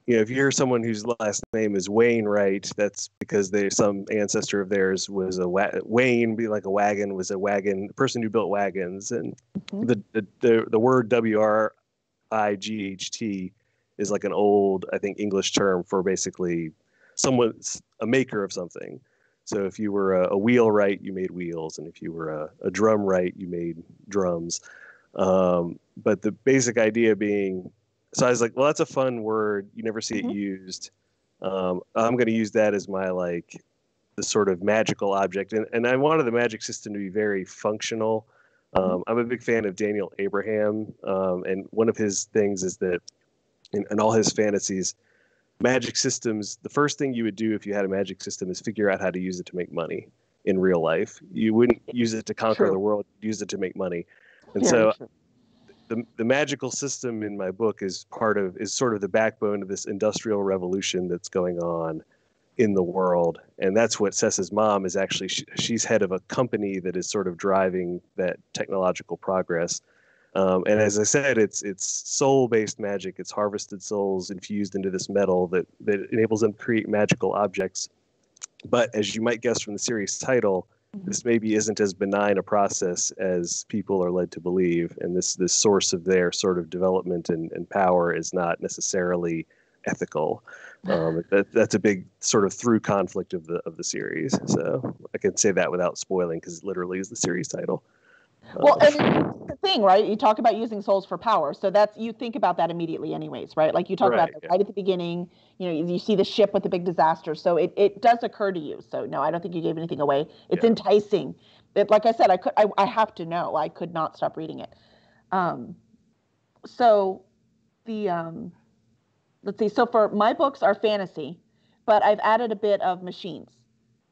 if you hear someone whose last name is Wainwright, that's because some ancestor of theirs was Wayne, be like a wagon, was a wagon, the person who built wagons. And the word WRIGHT is like an old, I think, English term for basically someone's a maker of something. So if you were a wheelwright, you made wheels. And if you were a drumwright, you made drums. But the basic idea being, so I was like, well, that's a fun word. You never see it used. I'm going to use that as my, like, the sort of magical object. And I wanted the magic system to be very functional. I'm a big fan of Daniel Abraham. And one of his things is that in all his fantasies, magic systems, the first thing you would do if you had a magic system is figure out how to use it to make money in real life. You wouldn't use it to conquer the world, you'd use it to make money. And the magical system in my book is sort of the backbone of this industrial revolution that's going on in the world. And that's what Sessa's mom is actually, she's head of a company that is sort of driving that technological progress. And as I said, it's soul-based magic. It's harvested souls infused into this metal that enables them to create magical objects. But as you might guess from the series title, this maybe isn't as benign a process as people are led to believe. And this source of their sort of development and power is not necessarily ethical. That's a big sort of through conflict of the series. So I can say that without spoiling because it literally is the series title. Well, and it's the thing, right? You talk about using souls for power. So you think about that immediately anyways, right? Like you talk about that right at the beginning, you see the ship with the big disaster. So it does occur to you. So no, I don't think you gave anything away. It's enticing. Like I said, I have to know. I could not stop reading it. So let's see. So for my books are fantasy, but I've added a bit of machines.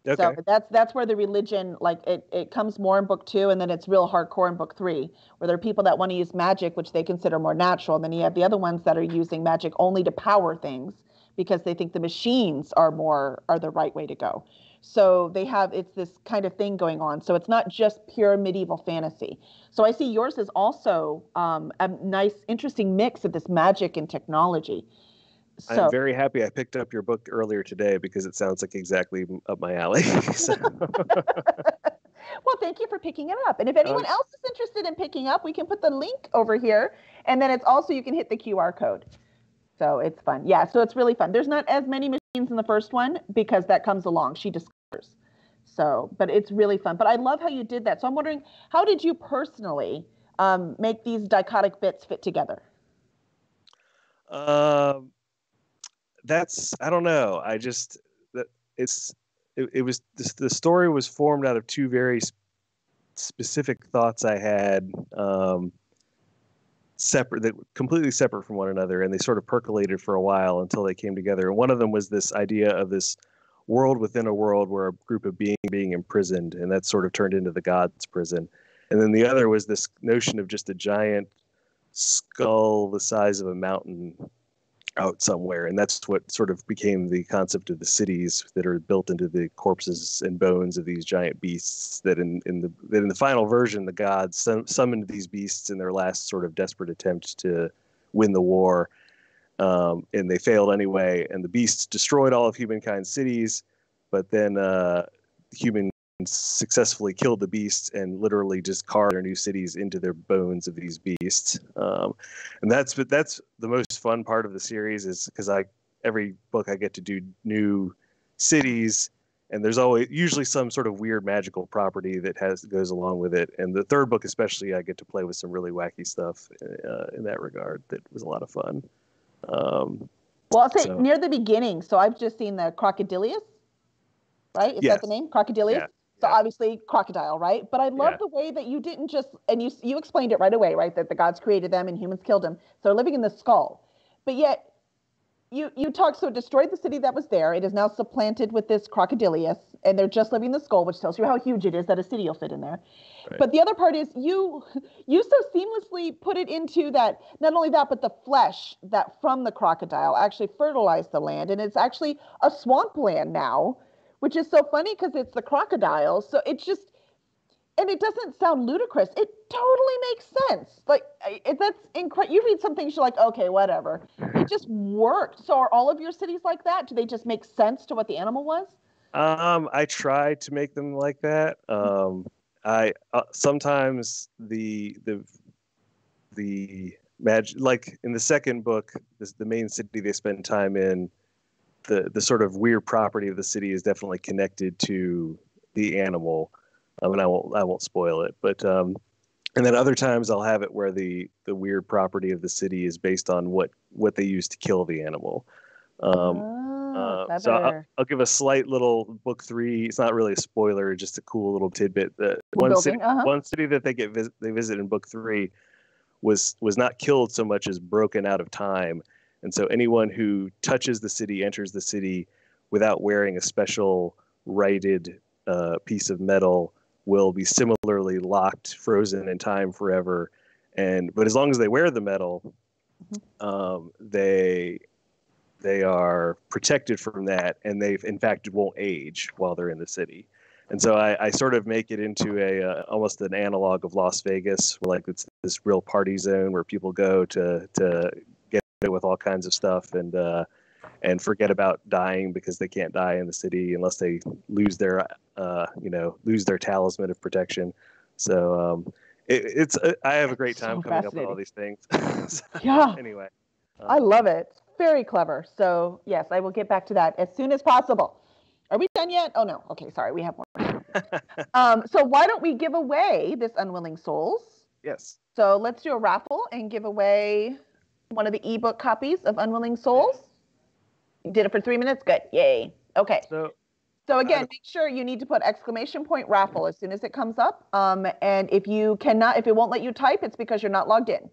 Okay. So that's where the religion, like it comes more in book 2, and then it's real hardcore in book 3, where there are people that want to use magic, which they consider more natural. And then you have the other ones that are using magic only to power things because they think the machines are the right way to go. So it's this kind of thing going on. So it's not just pure medieval fantasy. So I see yours is also a nice, interesting mix of this magic and technology. So, I'm very happy I picked up your book earlier today because it sounds like exactly up my alley. Well, thank you for picking it up. And if anyone else is interested in picking up, we can put the link over here. And then it's also, you can hit the QR code. So it's fun. Yeah, so it's really fun. There's not as many machines in the first one because that comes along. She discovers. So, but it's really fun. But I love how you did that. So I'm wondering, how did you personally make these dichotic bits fit together? I don't know. The story was formed out of two very specific thoughts I had, completely separate from one another, and they sort of percolated for a while until they came together. And one of them was this idea of this world within a world where a group of being imprisoned, and that sort of turned into the gods' prison. And then the other was this notion of just a giant skull the size of a mountain out somewhere, and that's what sort of became the concept of the cities that are built into the corpses and bones of these giant beasts. That in the final version, the gods summoned these beasts in their last sort of desperate attempt to win the war, and they failed anyway. And the beasts destroyed all of humankind's cities, but then humans successfully killed the beasts and literally just carved their new cities into their bones of these beasts. And that's the most fun part of the series, is because every book I get to do new cities, and there's always usually some sort of weird magical property that goes along with it. And the third book, especially, I get to play with some really wacky stuff in that regard. That was a lot of fun. Well, I'll say near the beginning. So I've just seen the Crocodilius, right? Is that the name? Crocodilius? Yeah. So obviously crocodile, right? But I love the way that you didn't just, and you explained it right away, right? That the gods created them and humans killed them. So they're living in the skull. But yet you talk, so it destroyed the city that was there. It is now supplanted with this Crocodilius, and they're just living in the skull, which tells you how huge it is that a city will fit in there. Right. But the other part is you so seamlessly put it into that, not only that, but the flesh that from the crocodile actually fertilized the land. And it's actually a swampland now, which is so funny because it's the crocodile. So it's just, and it doesn't sound ludicrous. It totally makes sense. Like that's incredible. You read some things, you're like, okay, whatever. It just worked. So are all of your cities like that? Do they just make sense to what the animal was? I try to make them like that. I sometimes the magic, like in the second book, the main city they spend time in, the sort of weird property of the city is definitely connected to the animal. And I won't spoil it, but and then other times I'll have it where the weird property of the city is based on what they use to kill the animal. So I'll give a slight little book 3. It's not really a spoiler, just a cool little tidbit. One city that they visit in book 3 was not killed so much as broken out of time, and so anyone who touches the city, enters the city without wearing a special righted piece of metal will be similarly locked, frozen in time forever. But as long as they wear the metal, they are protected from that, and they in fact won't age while they're in the city. And so I sort of make it into almost an analog of Las Vegas, where like it's this real party zone where people go to get it with all kinds of stuff and forget about dying because they can't die in the city unless they lose their talisman of protection. So I have a great time coming up with all these things. Anyway, I love it. Very clever. So yes, I will get back to that as soon as possible. Are we done yet? Oh no. Okay, sorry. We have more. So why don't we give away this Unwilling Souls? Yes. So let's do a raffle and give away one of the ebook copies of Unwilling Souls. You did it for 3 minutes? Good. Yay. Okay. So again, make sure you need to put !raffle as soon as it comes up. And if it won't let you type, it's because you're not logged in.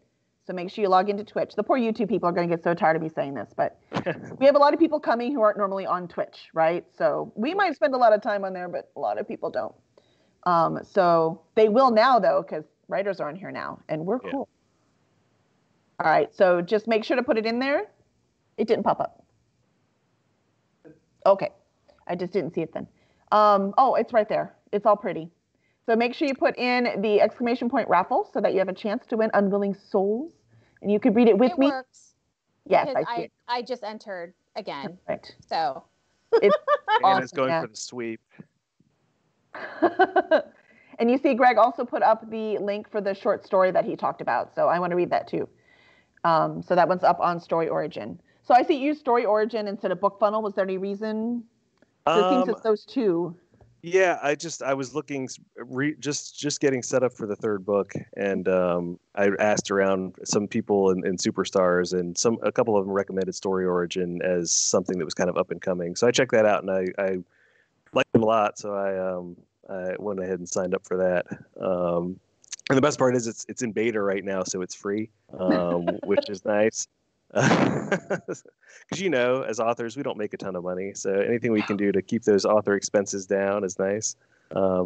So make sure you log into Twitch. The poor YouTube people are going to get so tired of me saying this, but we have a lot of people coming who aren't normally on Twitch, right? So we might spend a lot of time on there, but a lot of people don't. So they will now, though, because writers are on here now, and we're cool. All right, so just make sure to put it in there. It didn't pop up. Okay, I just didn't see it then. Oh, it's right there. It's all pretty. So make sure you put in the !raffle so that you have a chance to win Unwilling Souls. And you could read it with me. It works. Yes, I see. I just entered again. Right. So. It's awesome, Anna's going for the sweep. And you see Greg also put up the link for the short story that he talked about. So I want to read that too. So that one's up on Story Origin. So I see you use Story Origin instead of Book Funnel. Was there any reason? So it seems it's those two. Yeah, I was looking, just getting set up for the third book, and I asked around some people in Superstars, and a couple of them recommended Story Origin as something that was kind of up and coming. So I checked that out, and I liked them a lot. So I went ahead and signed up for that. And the best part is it's in beta right now, so it's free, which is nice. Because as authors, we don't make a ton of money, so anything we can do to keep those author expenses down is nice. I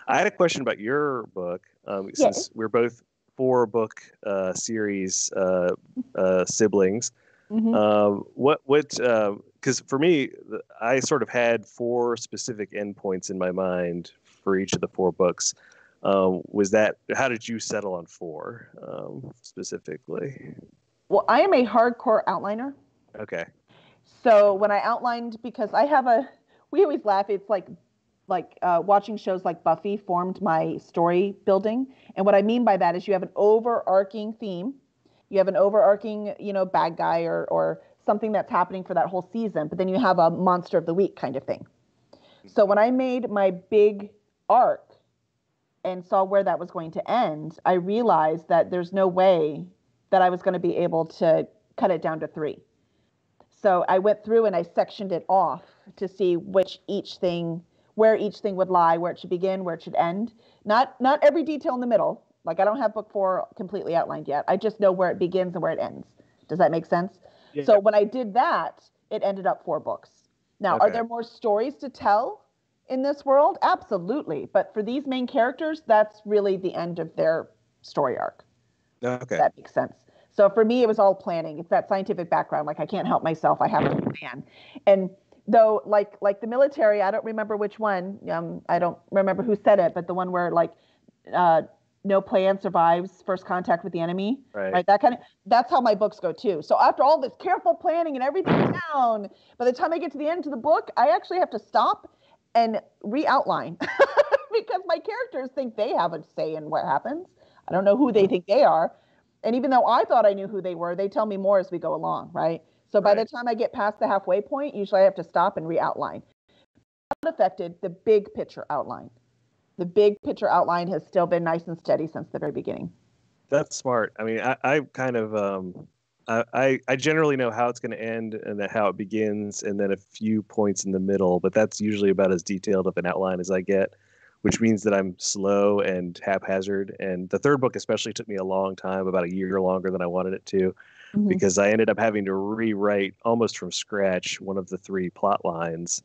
had a question about your book, since we're both 4-book series siblings. Because for me, I sort of had 4 specific endpoints in my mind for each of the 4 books. How did you settle on 4 specifically? Well, I am a hardcore outliner. Okay. So when I outlined, because we always laugh, it's like watching shows like Buffy formed my story building. And what I mean by that is you have an overarching theme. You have an overarching, bad guy or something that's happening for that whole season, but then you have a monster of the week kind of thing. So when I made my big arc and saw where that was going to end, I realized that there's no way that I was going to be able to cut it down to 3. So I went through and I sectioned it off to see where each thing would lie, where it should begin, where it should end. Not every detail in the middle. Like I don't have book 4 completely outlined yet. I just know where it begins and where it ends. Does that make sense? Yeah. So when I did that, it ended up 4 books. Now, Are there more stories to tell in this world? Absolutely. But for these main characters, that's really the end of their story arc. Okay. That makes sense. So for me, it was all planning. It's that scientific background. Like I can't help myself. I have a plan. And though, like the military, I don't remember which one. I don't remember who said it, but the one where like no plan survives first contact with the enemy. Right. That's how my books go too. So after all this careful planning and everything down, by the time I get to the end of the book, I actually have to stop and re-outline because my characters think they have a say in what happens. I don't know who they think they are. And even though I thought I knew who they were, they tell me more as we go along, right? So by the time I get past the halfway point, usually I have to stop and re-outline. That affected the big picture outline. The big picture outline has still been nice and steady since the very beginning. That's smart. I mean, I kind of, I generally know how it's going to end and how it begins, and then a few points in the middle, but that's usually about as detailed of an outline as I get, which means that I'm slow and haphazard. And the 3rd book especially took me a long time, about a year longer than I wanted it to, because I ended up having to rewrite almost from scratch one of the 3 plot lines,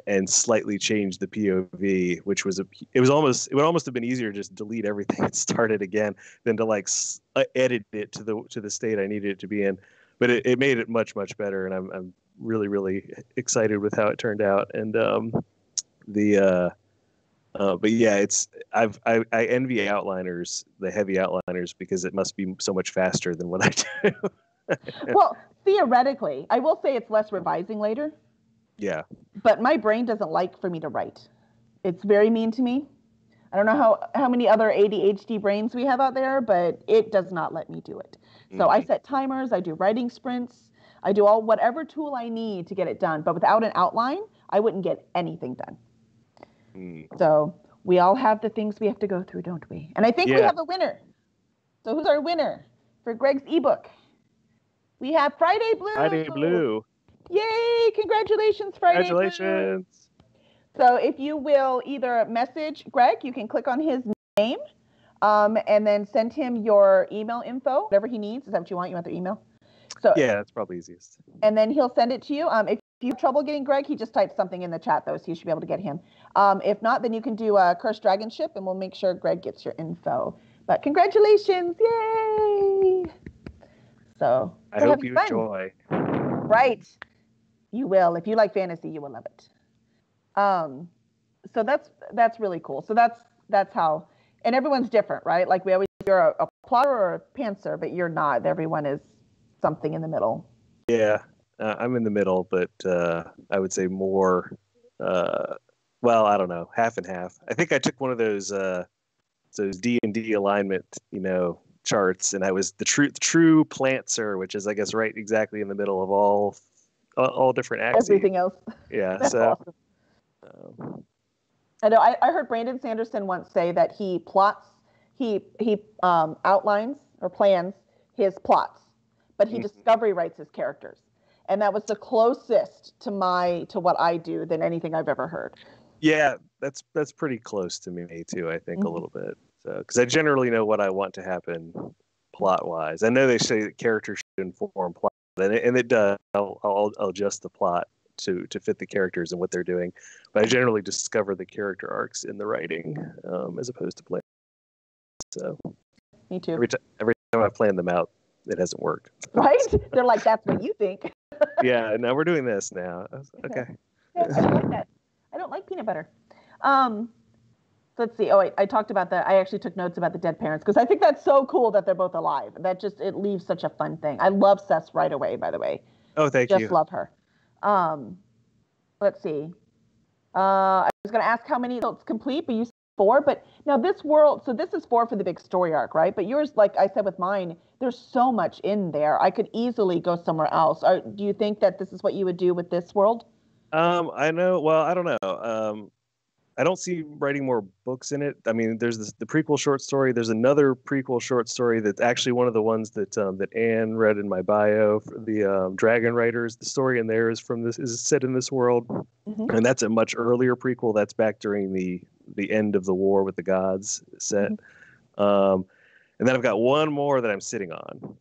and slightly change the POV, which was it would almost have been easier to just delete everything and start it again than to edit it to the state I needed it to be in. But it made it much, much better, and I'm really, really excited with how it turned out. And but yeah, I envy outliners, the heavy outliners, because it must be so much faster than what I do. Well, theoretically, I will say it's less revising later. Yeah. But my brain doesn't like for me to write. It's very mean to me. I don't know how many other ADHD brains we have out there, but it does not let me do it. So I set timers, I do writing sprints, I do whatever tool I need to get it done. But without an outline, I wouldn't get anything done. So we all have the things we have to go through, don't we? And I think we have a winner. So who's our winner for Greg's ebook? We have Friday Blue. Friday Blue. Yay! Congratulations, Friday Congratulations. Blue. So if you will either message Greg, you can click on his name, and then send him your email info, whatever he needs. Is that what you want? You want their email? So yeah, that's probably easiest. And then he'll send it to you. If you have trouble getting Greg, he just typed something in the chat, though, so you should be able to get him. If not, then you can do a Cursed Dragon ship, and we'll make sure Greg gets your info. But congratulations. Yay! So I hope you enjoy. Right. You will. If you like fantasy, you will love it. So that's really cool. So that's how, and everyone's different, right? Like we always, you're a plotter or a pantser, but you're not. Everyone is something in the middle. Yeah, I'm in the middle, but I would say more. Well, I don't know, half and half. I think I took one of those D&D alignment, charts, and I was the true plantser, which is, I guess, right exactly in the middle of all different axes. Everything else. Yeah. That's so awesome. I know. I heard Brandon Sanderson once say that he outlines or plans his plots, but he discovery writes his characters, and that was the closest to what I do than anything I've ever heard. Yeah, that's pretty close to me too. I think a little bit. So because I generally know what I want to happen plot wise. I know they say that characters should inform plot, and it does. I'll adjust the plot to fit the characters and what they're doing, but I generally discover the character arcs in the writing as opposed to playing. So me too. Every time I plan them out, it hasn't worked. Right? They're like, that's what you think. Yeah. No, we're doing this now. Okay. Yeah, I don't like that. I don't like peanut butter. Let's see. Oh, I talked about that. I actually took notes about the dead parents because I think that's so cool that they're both alive. It leaves such a fun thing. I love Sess right away, by the way. Oh, thank you. Just love her. Let's see. I was going to ask how many it's complete, but you 4. But now this world, so this is 4 for the big story arc, right? But yours, like I said with mine, there's so much in there. I could easily go somewhere else. Do you think that this is what you would do with this world? I know. Well, I don't know. I don't see writing more books in it. I mean, there's the prequel short story. There's another prequel short story that's actually one of the ones that that Anne read in my bio for the Dragon Riders. The story in there is set in this world, and that's a much earlier prequel. That's back during the end of the war with the gods set. And then I've got one more that I'm sitting on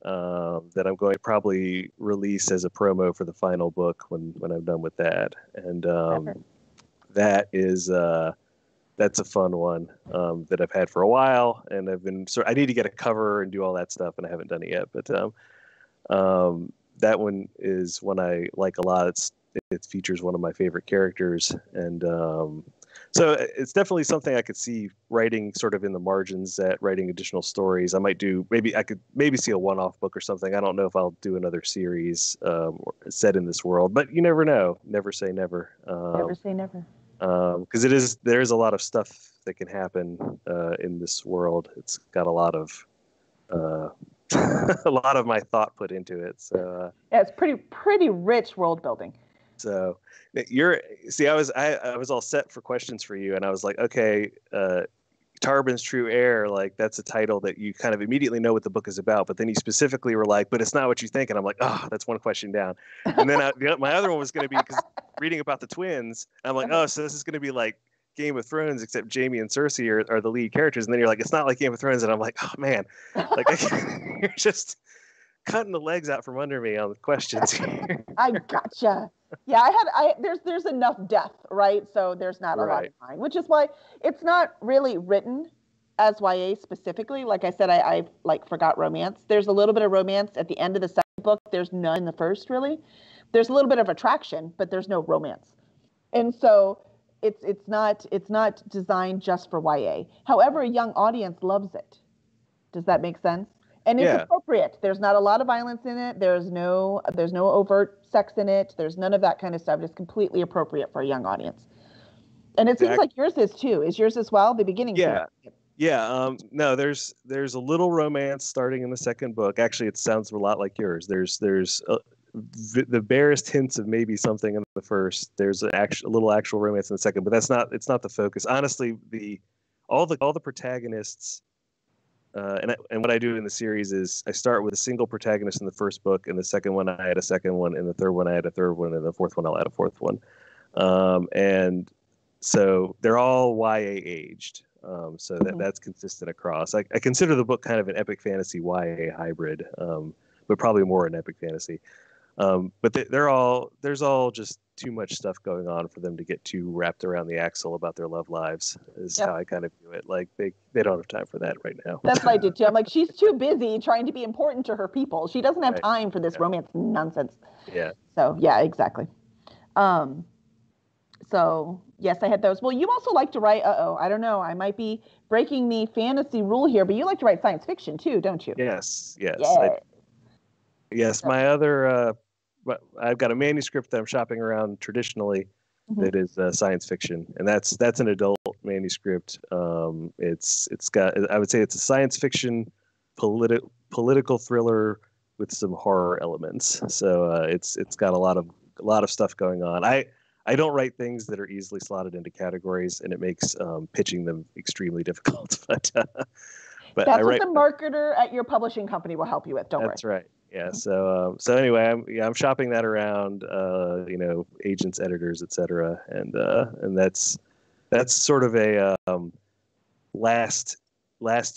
that I'm going to probably release as a promo for the final book when I'm done with that. And that is that's a fun one that I've had for a while, and I need to get a cover and do all that stuff, and I haven't done it yet. But that one is one I like a lot. It features one of my favorite characters, and so it's definitely something I could see writing sort of in the margins, writing additional stories. I could see a one-off book or something. I don't know if I'll do another series set in this world, but you never know. Never say never. Never say never. Because there is a lot of stuff that can happen in this world. It's got a lot of a lot of my thought put into it. So yeah, it's pretty rich world building. So I was all set for questions for you, and I was like, okay, Tarbin's True Heir, like that's a title that you kind of immediately know what the book is about, but then you specifically were like, but it's not what you think, and I'm like, oh, that's one question down. And then my other one was going to be, because reading about the twins, I'm like, oh, so this is going to be like Game of Thrones, except Jaime and Cersei are the lead characters, and then you're like, it's not like Game of Thrones, and I'm like, oh man, like you're just cutting the legs out from under me on the questions here. I gotcha. Yeah, there's enough depth, right? So there's not a lot of time, which is why it's not really written as YA specifically. Like I said, I forgot romance. There's a little bit of romance at the end of the second book. There's none in the first, really. There's a little bit of attraction, but there's no romance. And so it's not designed just for YA. However, a young audience loves it. Does that make sense? And it's appropriate. There's not a lot of violence in it. There's no overt sex in it. There's none of that kind of stuff. It's completely appropriate for a young audience. And it seems like yours is too. Is yours as well? The beginning. Yeah. Too? Yeah. No, there's a little romance starting in the second book. Actually, it sounds a lot like yours. There's the barest hints of maybe something in the first. There's a little actual romance in the second, but it's not the focus. Honestly, all the protagonists. And what I do in the series is I start with a single protagonist in the first book, and the second one I add a second one, and the third one I add a third one, and the fourth one I'll add a fourth one. And so they're all YA aged. So that's consistent across. I consider the book kind of an epic fantasy YA hybrid, but probably more an epic fantasy. But there's all just too much stuff going on for them to get too wrapped around the axle about their love lives, is how I kind of view it. Like they don't have time for that right now. That's what I did too. I'm like, she's too busy trying to be important to her people. She doesn't have time for this romance nonsense. Yeah. So yeah, exactly. So yes, I had those. Well, you also like to write, I don't know, I might be breaking the fantasy rule here, but you like to write science fiction too, don't you? Yes. Yeah. My other I've got a manuscript that I'm shopping around traditionally that is science fiction, and that's an adult manuscript. It's got, I would say it's a science fiction political thriller with some horror elements. So it's got a lot of stuff going on. I don't write things that are easily slotted into categories, and it makes pitching them extremely difficult. But that's what the marketer at your publishing company will help you with. Don't worry. That's right. Yeah. So anyway, I'm shopping that around, agents, editors, etc. And that's sort of a last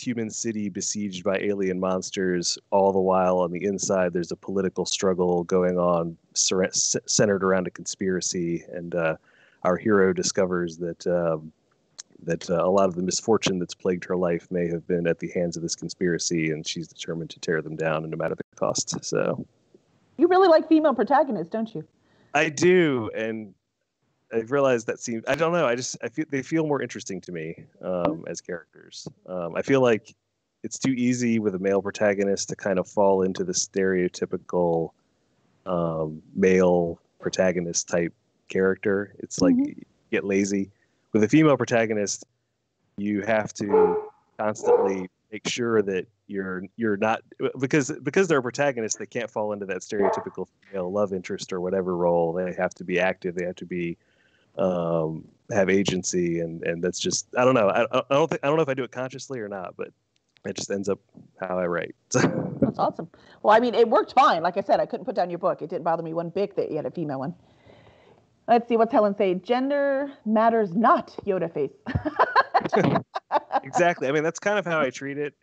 human city besieged by alien monsters. All the while on the inside, there's a political struggle going on centered around a conspiracy, and our hero discovers that a lot of the misfortune that's plagued her life may have been at the hands of this conspiracy, and she's determined to tear them down, no matter the cost. So, you really like female protagonists, don't you? I do, and I've realized that I don't know. I feel they feel more interesting to me as characters. I feel like it's too easy with a male protagonist to kind of fall into the stereotypical male protagonist type character. It's like you get lazy. With a female protagonist, you have to constantly make sure that you're not, because they're protagonists, they can't fall into that stereotypical female love interest or whatever role. They have to be active. They have to be have agency, and that's just, I don't know. I don't know if I do it consciously or not, but it just ends up how I write. That's awesome. Well, I mean, it worked fine. Like I said, I couldn't put down your book. It didn't bother me one bit that you had a female one. Let's see, what's Helen say? Gender matters not, Yoda face. Exactly. I mean, that's kind of how I treat it,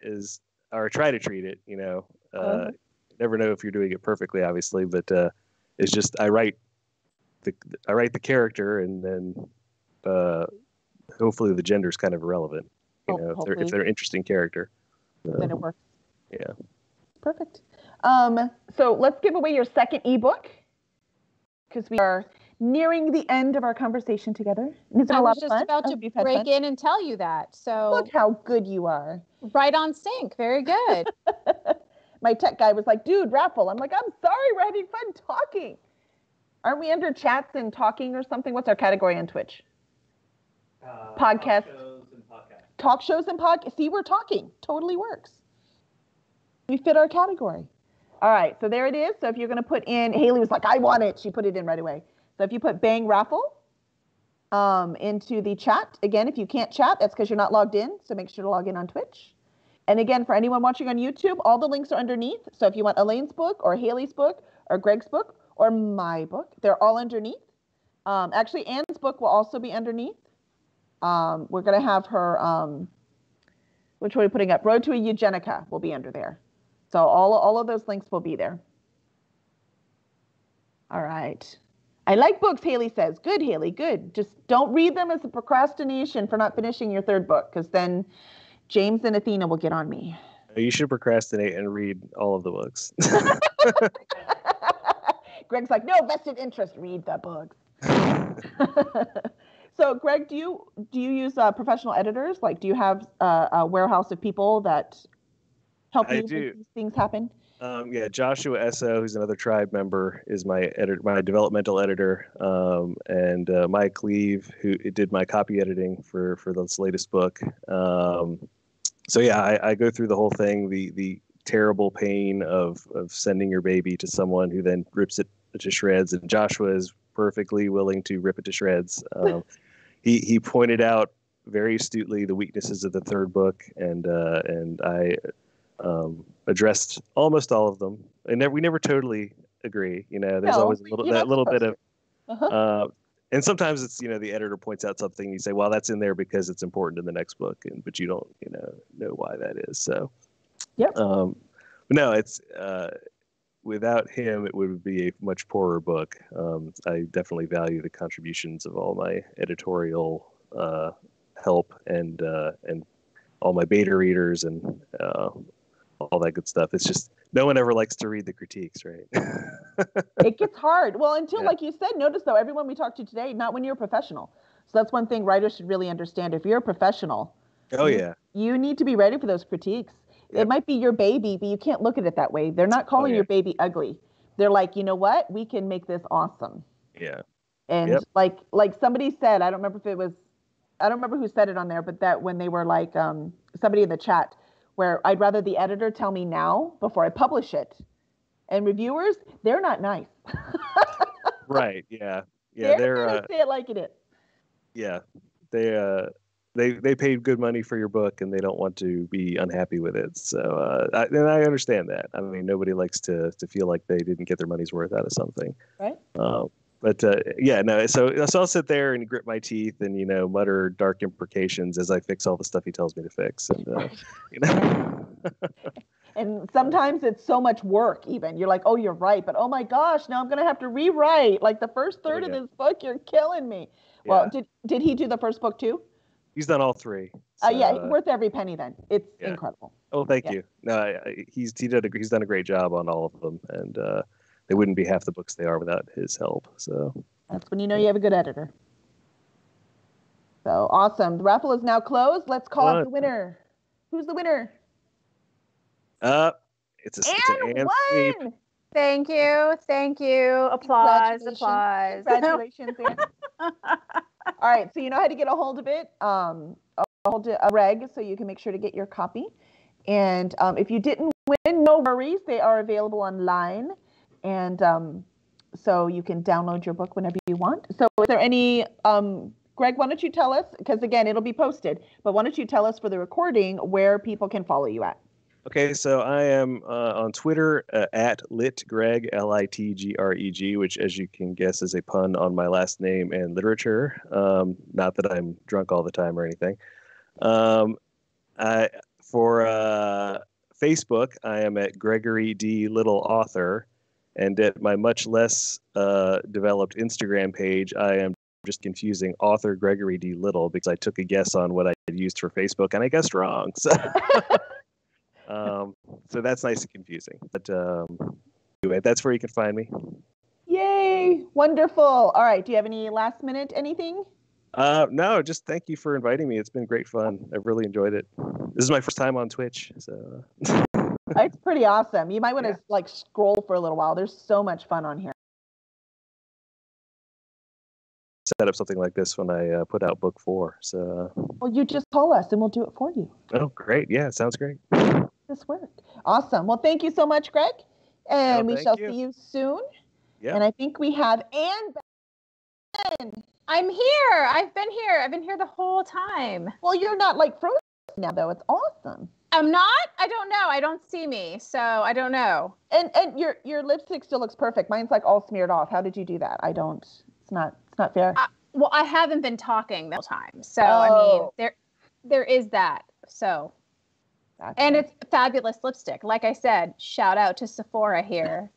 or try to treat it, you know. Never know if you're doing it perfectly, obviously, but it's just I write the character, and then hopefully the gender's kind of irrelevant. You know, if they're an interesting character, then it works. Yeah. Perfect. So let's give away your second ebook, because we are nearing the end of our conversation together. And it's been I a lot was of just fun. about to break in and tell you that. So Look how good you are. right on sync. Very good. My tech guy was like, dude, Raffle. I'm like, I'm sorry, we're having fun talking. Aren't we under chats and talking or something? What's our category on Twitch? Podcast. Talk shows and podcasts. See, we're talking. Totally works. We fit our category. All right, so there it is. So if you're going to put in, Haley was like, I want it. She put it in right away. So if you put Bang Raffle into the chat, again, if you can't chat, that's because you're not logged in. So make sure to log in on Twitch. And again, for anyone watching on YouTube, all the links are underneath. So if you want Elaine's book or Haley's book or Greg's book or my book, they're all underneath. Actually, Anne's book will also be underneath. We're going to have her, which one are we putting up? Road to a Eugenica will be under there. So all of those links will be there. All right. I like books, Haley says. Good, Haley, good. Just don't read them as a procrastination for not finishing your third book, because then James and Athena will get on me. You should procrastinate and read all of the books. Greg's like, no vested interest. Read the books. So, Greg, do you use professional editors? Like, do you have a warehouse of people that help you make these things happen? Yeah, Joshua Esso, who's another tribe member, is my developmental editor, and Mike Cleve, who did my copy editing for this latest book. So yeah, I go through the whole thing, the terrible pain of sending your baby to someone who then rips it to shreds, and Joshua is perfectly willing to rip it to shreds. He pointed out very astutely the weaknesses of the third book, and I addressed almost all of them. And we never totally agree. You know, there's always that little bit of, and sometimes it's, you know, the editor points out something, you say, well, that's in there because it's important in the next book, but you don't, you know why that is. So, yep. No, it's without him, it would be a much poorer book. I definitely value the contributions of all my editorial help and all my beta readers and all that good stuff. It's just no one ever likes to read the critiques, right? It gets hard. Well, until, like you said, notice though, everyone we talked to today, not when you're a professional. So that's one thing writers should really understand. If you're a professional, you need to be ready for those critiques. Yep. It might be your baby, but you can't look at it that way. They're not calling your baby ugly. They're like, you know what? We can make this awesome. Yeah. And like somebody said, I don't remember who said it on there, but that when they were like, somebody in the chat, where I'd rather the editor tell me now before I publish it. And reviewers, they're not nice. Right. Yeah. Yeah. They're gonna say it like it is. Yeah. They paid good money for your book and they don't want to be unhappy with it. So and I understand that. I mean, nobody likes to feel like they didn't get their money's worth out of something. Right. But yeah, no. So I'll sit there and grit my teeth and, you know, mutter dark imprecations as I fix all the stuff he tells me to fix. And you know. And sometimes it's so much work. Even you're like, oh, you're right, but oh my gosh, now I'm gonna have to rewrite like the first third of this book. You're killing me. Yeah. Well, did he do the first book too? He's done all three. So, yeah, worth every penny. Then it's incredible. Oh, thank you. No, he's done a great job on all of them, and they wouldn't be half the books they are without his help. So that's when you know you have a good editor. So awesome. The raffle is now closed. Let's call out the winner. Who's the winner? It's an Anne. Thank you. Applause. Congratulations, Anne. All right, so you know how to get a hold of it. All hold a reg so you can make sure to get your copy. And if you didn't win, no worries. They are available online. And so you can download your book whenever you want. So is there any, Greg, why don't you tell us, because again, it'll be posted, but why don't you tell us for the recording where people can follow you at? Okay, so I am on Twitter at litgreg, Litgreg, which, as you can guess, is a pun on my last name and literature. Not that I'm drunk all the time or anything. For Facebook, I am at Gregory D. Little Author, and at my much less developed Instagram page, I am just confusing author Gregory D. Little because I took a guess on what I had used for Facebook and I guessed wrong. So. So that's nice and confusing. But anyway, that's where you can find me. Yay! Wonderful. All right. Do you have any last minute anything? No, just thank you for inviting me. It's been great fun. I've really enjoyed it. This is my first time on Twitch, so It's pretty awesome. You might want to like scroll for a little while. There's so much fun on here. Set up something like this when I put out book 4. So well, you just call us and we'll do it for you. Oh, great. Yeah, sounds great. This worked. Awesome. Well, thank you so much, Greg. And we shall see you soon. Yeah. And I think we have Anne. I'm here. I've been here. I've been here the whole time. Well, you're not like frozen now, though. It's awesome. I'm not? I don't know. I don't see me, so I don't know. And your lipstick still looks perfect. Mine's like all smeared off. How did you do that? I don't. It's not fair. Well, I haven't been talking the whole time, so I mean, there is that. So. Gotcha. And it's fabulous lipstick. Like I said, shout out to Sephora here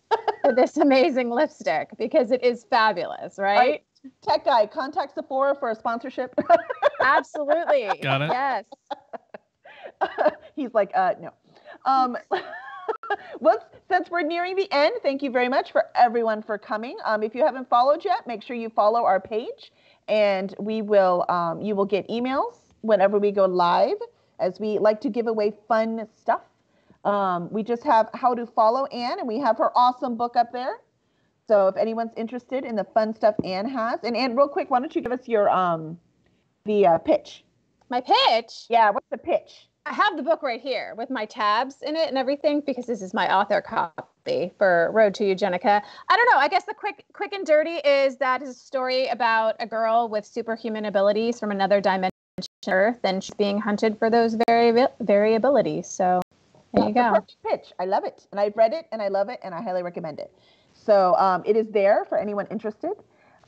for this amazing lipstick because it is fabulous, right? Tech guy, contact Sephora for a sponsorship. Absolutely. Got it. Yes. He's like, no. Well, since we're nearing the end, thank you very much for everyone for coming. If you haven't followed yet, make sure you follow our page, and we will. You will get emails whenever we go live, as we like to give away fun stuff. We just have how to follow Anne, and we have her awesome book up there. So if anyone's interested in the fun stuff Anne has, and Anne, real quick, why don't you give us your the pitch? My pitch? Yeah, what's the pitch? I have the book right here with my tabs in it and everything because this is my author copy for Road to Eugenica. I don't know. I guess the quick and dirty is that is a story about a girl with superhuman abilities from another dimension of Earth, and she's being hunted for those variabilities. So there you go. Perfect pitch. I love it, and I've read it, and I love it, and I highly recommend it. So it is there for anyone interested.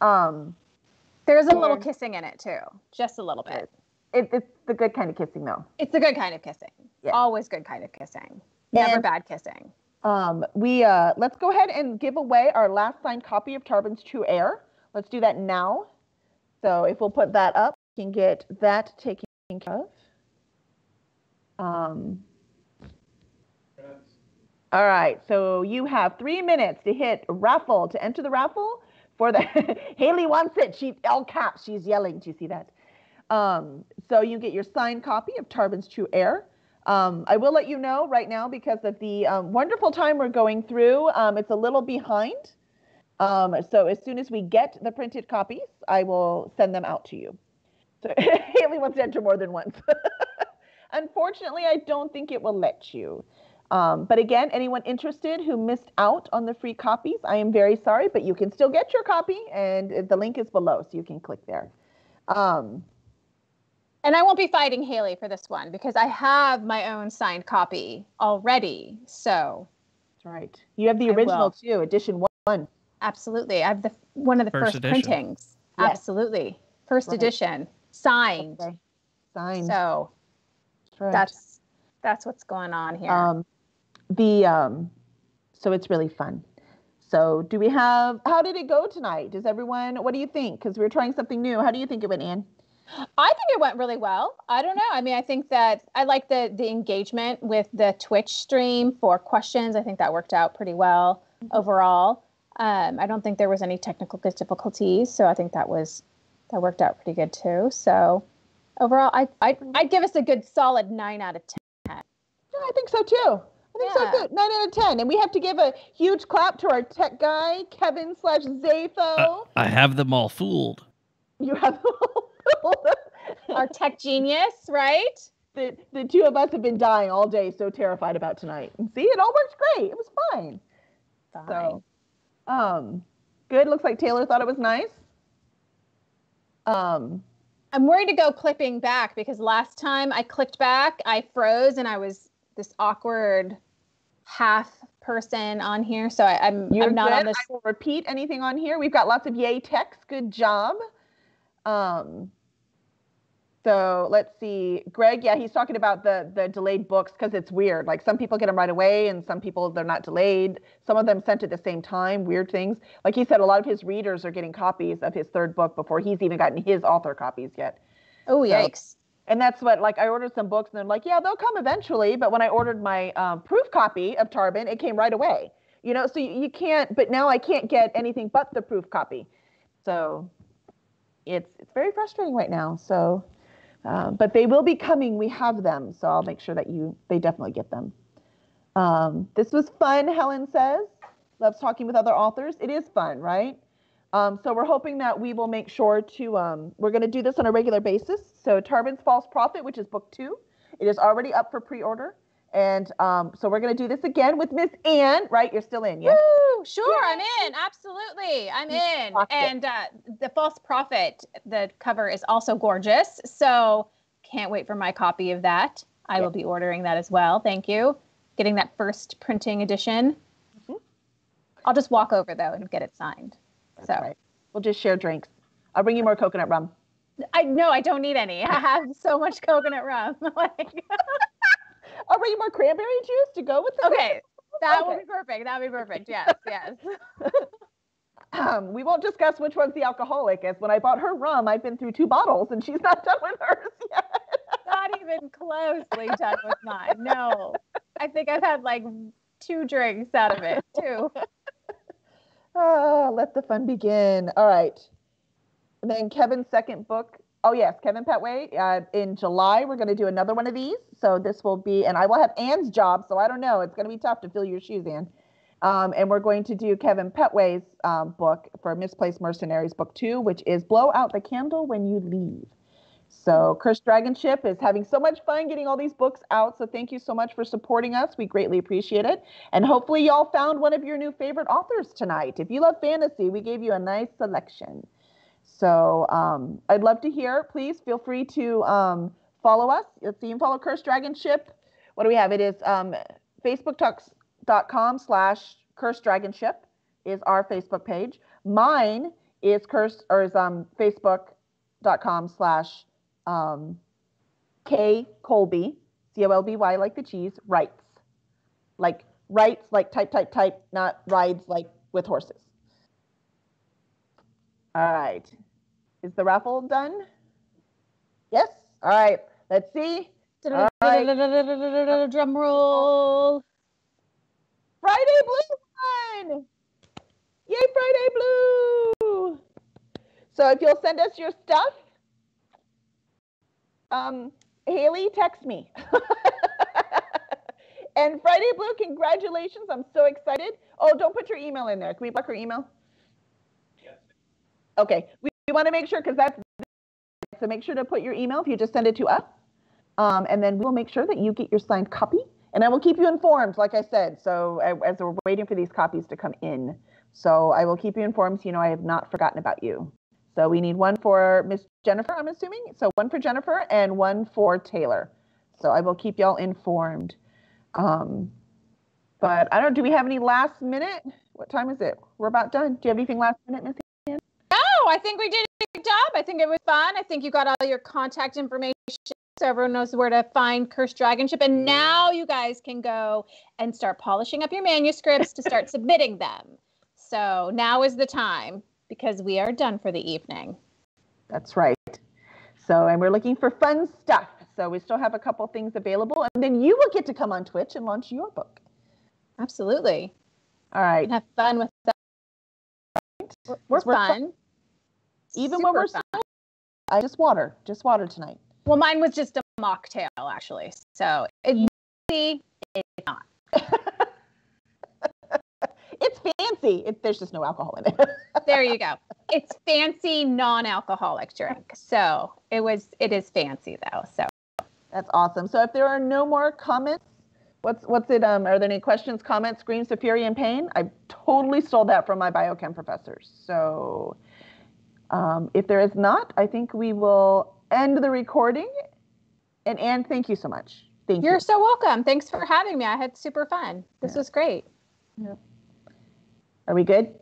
There's a little kissing in it too, just a little bit. It's the good kind of kissing, though. It's the good kind of kissing. Yeah. Always good kind of kissing. Never bad kissing. Let's go ahead and give away our last signed copy of Tarbin's True Heir. Let's do that now. So if we'll put that up, we can get that taken care of. All right. So you have 3 minutes to hit Raffle to enter the raffle for the Haley wants it. She all caps. She's yelling. Do you see that? So you get your signed copy of Tarbin's True Heir. I will let you know right now because of the wonderful time we're going through. It's a little behind. So as soon as we get the printed copies, I will send them out to you. So Haley wants to enter more than once. Unfortunately, I don't think it will let you. But again, anyone interested who missed out on the free copies, I am very sorry, but you can still get your copy, and the link is below, so you can click there. And I won't be fighting Haley for this one because I have my own signed copy already. So that's right. You have the original too, edition 1. Absolutely. I have one of the first printings. Yes. Absolutely. First edition. Signed. Okay. Signed. So that's what's going on here. So it's really fun. So how did it go tonight? What do you think? Because we're trying something new. How do you think it went, Anne? I think it went really well. I don't know. I mean, I think that I like the engagement with the Twitch stream for questions. I think that worked out pretty well overall. I don't think there was any technical difficulties, so I think that worked out pretty good too. So overall, I'd give us a good solid 9 out of 10. Yeah, I think so too. I think so too. 9 out of 10. And we have to give a huge clap to our tech guy, Kevin /Zatho. I have them all fooled. You have them all fooled. Our tech genius, right? The two of us have been dying all day, so terrified about tonight. And see, it all worked great. It was fine. Fine. So, good. Looks like Taylor thought it was nice. I'm worried to go clipping back because last time I clicked back, I froze and I was this awkward half person on here. So I'm not good. on this. I will repeat anything on here. We've got lots of yay text. Good job. So let's see. Greg, yeah, he's talking about the delayed books because it's weird. Like some people get them right away and some people, they're not delayed. Some of them sent at the same time, weird things. Like he said, a lot of his readers are getting copies of his third book before he's even gotten his author copies yet. Oh, yikes. And that's what, like, I ordered some books and they're like, yeah, they'll come eventually. But when I ordered my proof copy of Tarbin, it came right away. You know, so you can't, but now I can't get anything but the proof copy. So it's very frustrating right now. So, but they will be coming. We have them. So I'll make sure that they definitely get them. This was fun, Helen says. Loves talking with other authors. It is fun, right? So we're hoping that we will make sure to, we're going to do this on a regular basis. So Tarbin's False Prophet, which is book 2, it is already up for pre-order. And so we're going to do this again with Miss Anne, right? You're still in, yes? Woo! Sure, I'm in. Absolutely. I'm in. And the False Prophet, the cover is also gorgeous. So can't wait for my copy of that. I will be ordering that as well. Thank you. Getting that first printing edition. Mm-hmm. I'll just walk over, though, and get it signed. That's right. We'll just share drinks. I'll bring you more coconut rum. No, I don't need any. I have so much coconut rum. I'll bring you more cranberry juice to go with it. Okay, that will be perfect. That would be perfect. Yes, yes. We won't discuss which one's the alcoholic, as when I bought her rum, I've been through 2 bottles and she's not done with hers yet. Not even closely done with mine. No, I think I've had like 2 drinks out of it, 2. Let the fun begin. All right. And then Kevin's second book. Oh, yes, Kevin Petway. In July, we're going to do another one of these. So this will be, and I will have Anne's job. So I don't know. It's going to be tough to fill your shoes, Anne. And we're going to do Kevin Petway's book for Misplaced Mercenaries, book 2, which is Blow Out the Candle When You Leave. So Cursed Dragon Ship is having so much fun getting all these books out. So thank you so much for supporting us. We greatly appreciate it. And hopefully y'all found one of your new favorite authors tonight. If you love fantasy, we gave you a nice selection. So I'd love to hear. Please feel free to follow us. Let's see, you can follow Cursed Dragon Ship. What do we have? It is facebook.com/Cursed Dragon Ship is our Facebook page. Mine is facebook.com/K Colby, Colby, like the cheese, writes. Like writes, like type, not rides like with horses. All right. Is the raffle done? Yes? All right. Let's see. All right. Drum roll. Friday Blue won! Yay, Friday Blue! So if you'll send us your stuff, Haley, text me. And Friday Blue, congratulations. I'm so excited. Oh, don't put your email in there. Can we block her email? Okay, we want to make sure, because that's, so make sure to put your email if you just send it to us. And then we'll make sure that you get your signed copy. And I will keep you informed, like I said, so as we're waiting for these copies to come in. So I will keep you informed so you know I have not forgotten about you. So we need one for Miss Jennifer, I'm assuming. So one for Jennifer and one for Taylor. So I will keep y'all informed. But I don't know, do we have any last minute? What time is it? We're about done. Do you have anything last minute, Miss? I think we did a good job. I think it was fun. I think you got all your contact information so everyone knows where to find Cursed Dragon Ship. And now you guys can go and start polishing up your manuscripts to start submitting them. So now is the time because we are done for the evening. That's right. So, and we're looking for fun stuff. So we still have a couple things available. And then you will get to come on Twitch and launch your book. Absolutely. All right. And have fun with that. We're fun. Even Super when we're fun. I just water tonight. Well, mine was just a mocktail, actually. So it's not. It's fancy. There's just no alcohol in it. There you go. it's fancy non-alcoholic drink. So it is fancy though. So that's awesome. So if there are no more comments, what's it? Are there any questions, comments, screams of fury and pain? I totally stole that from my biochem professors. So if there is not, I think we will end the recording. And Anne, thank you so much. Thank you. You're so welcome. Thanks for having me. I had super fun. This was great. Yeah. Are we good?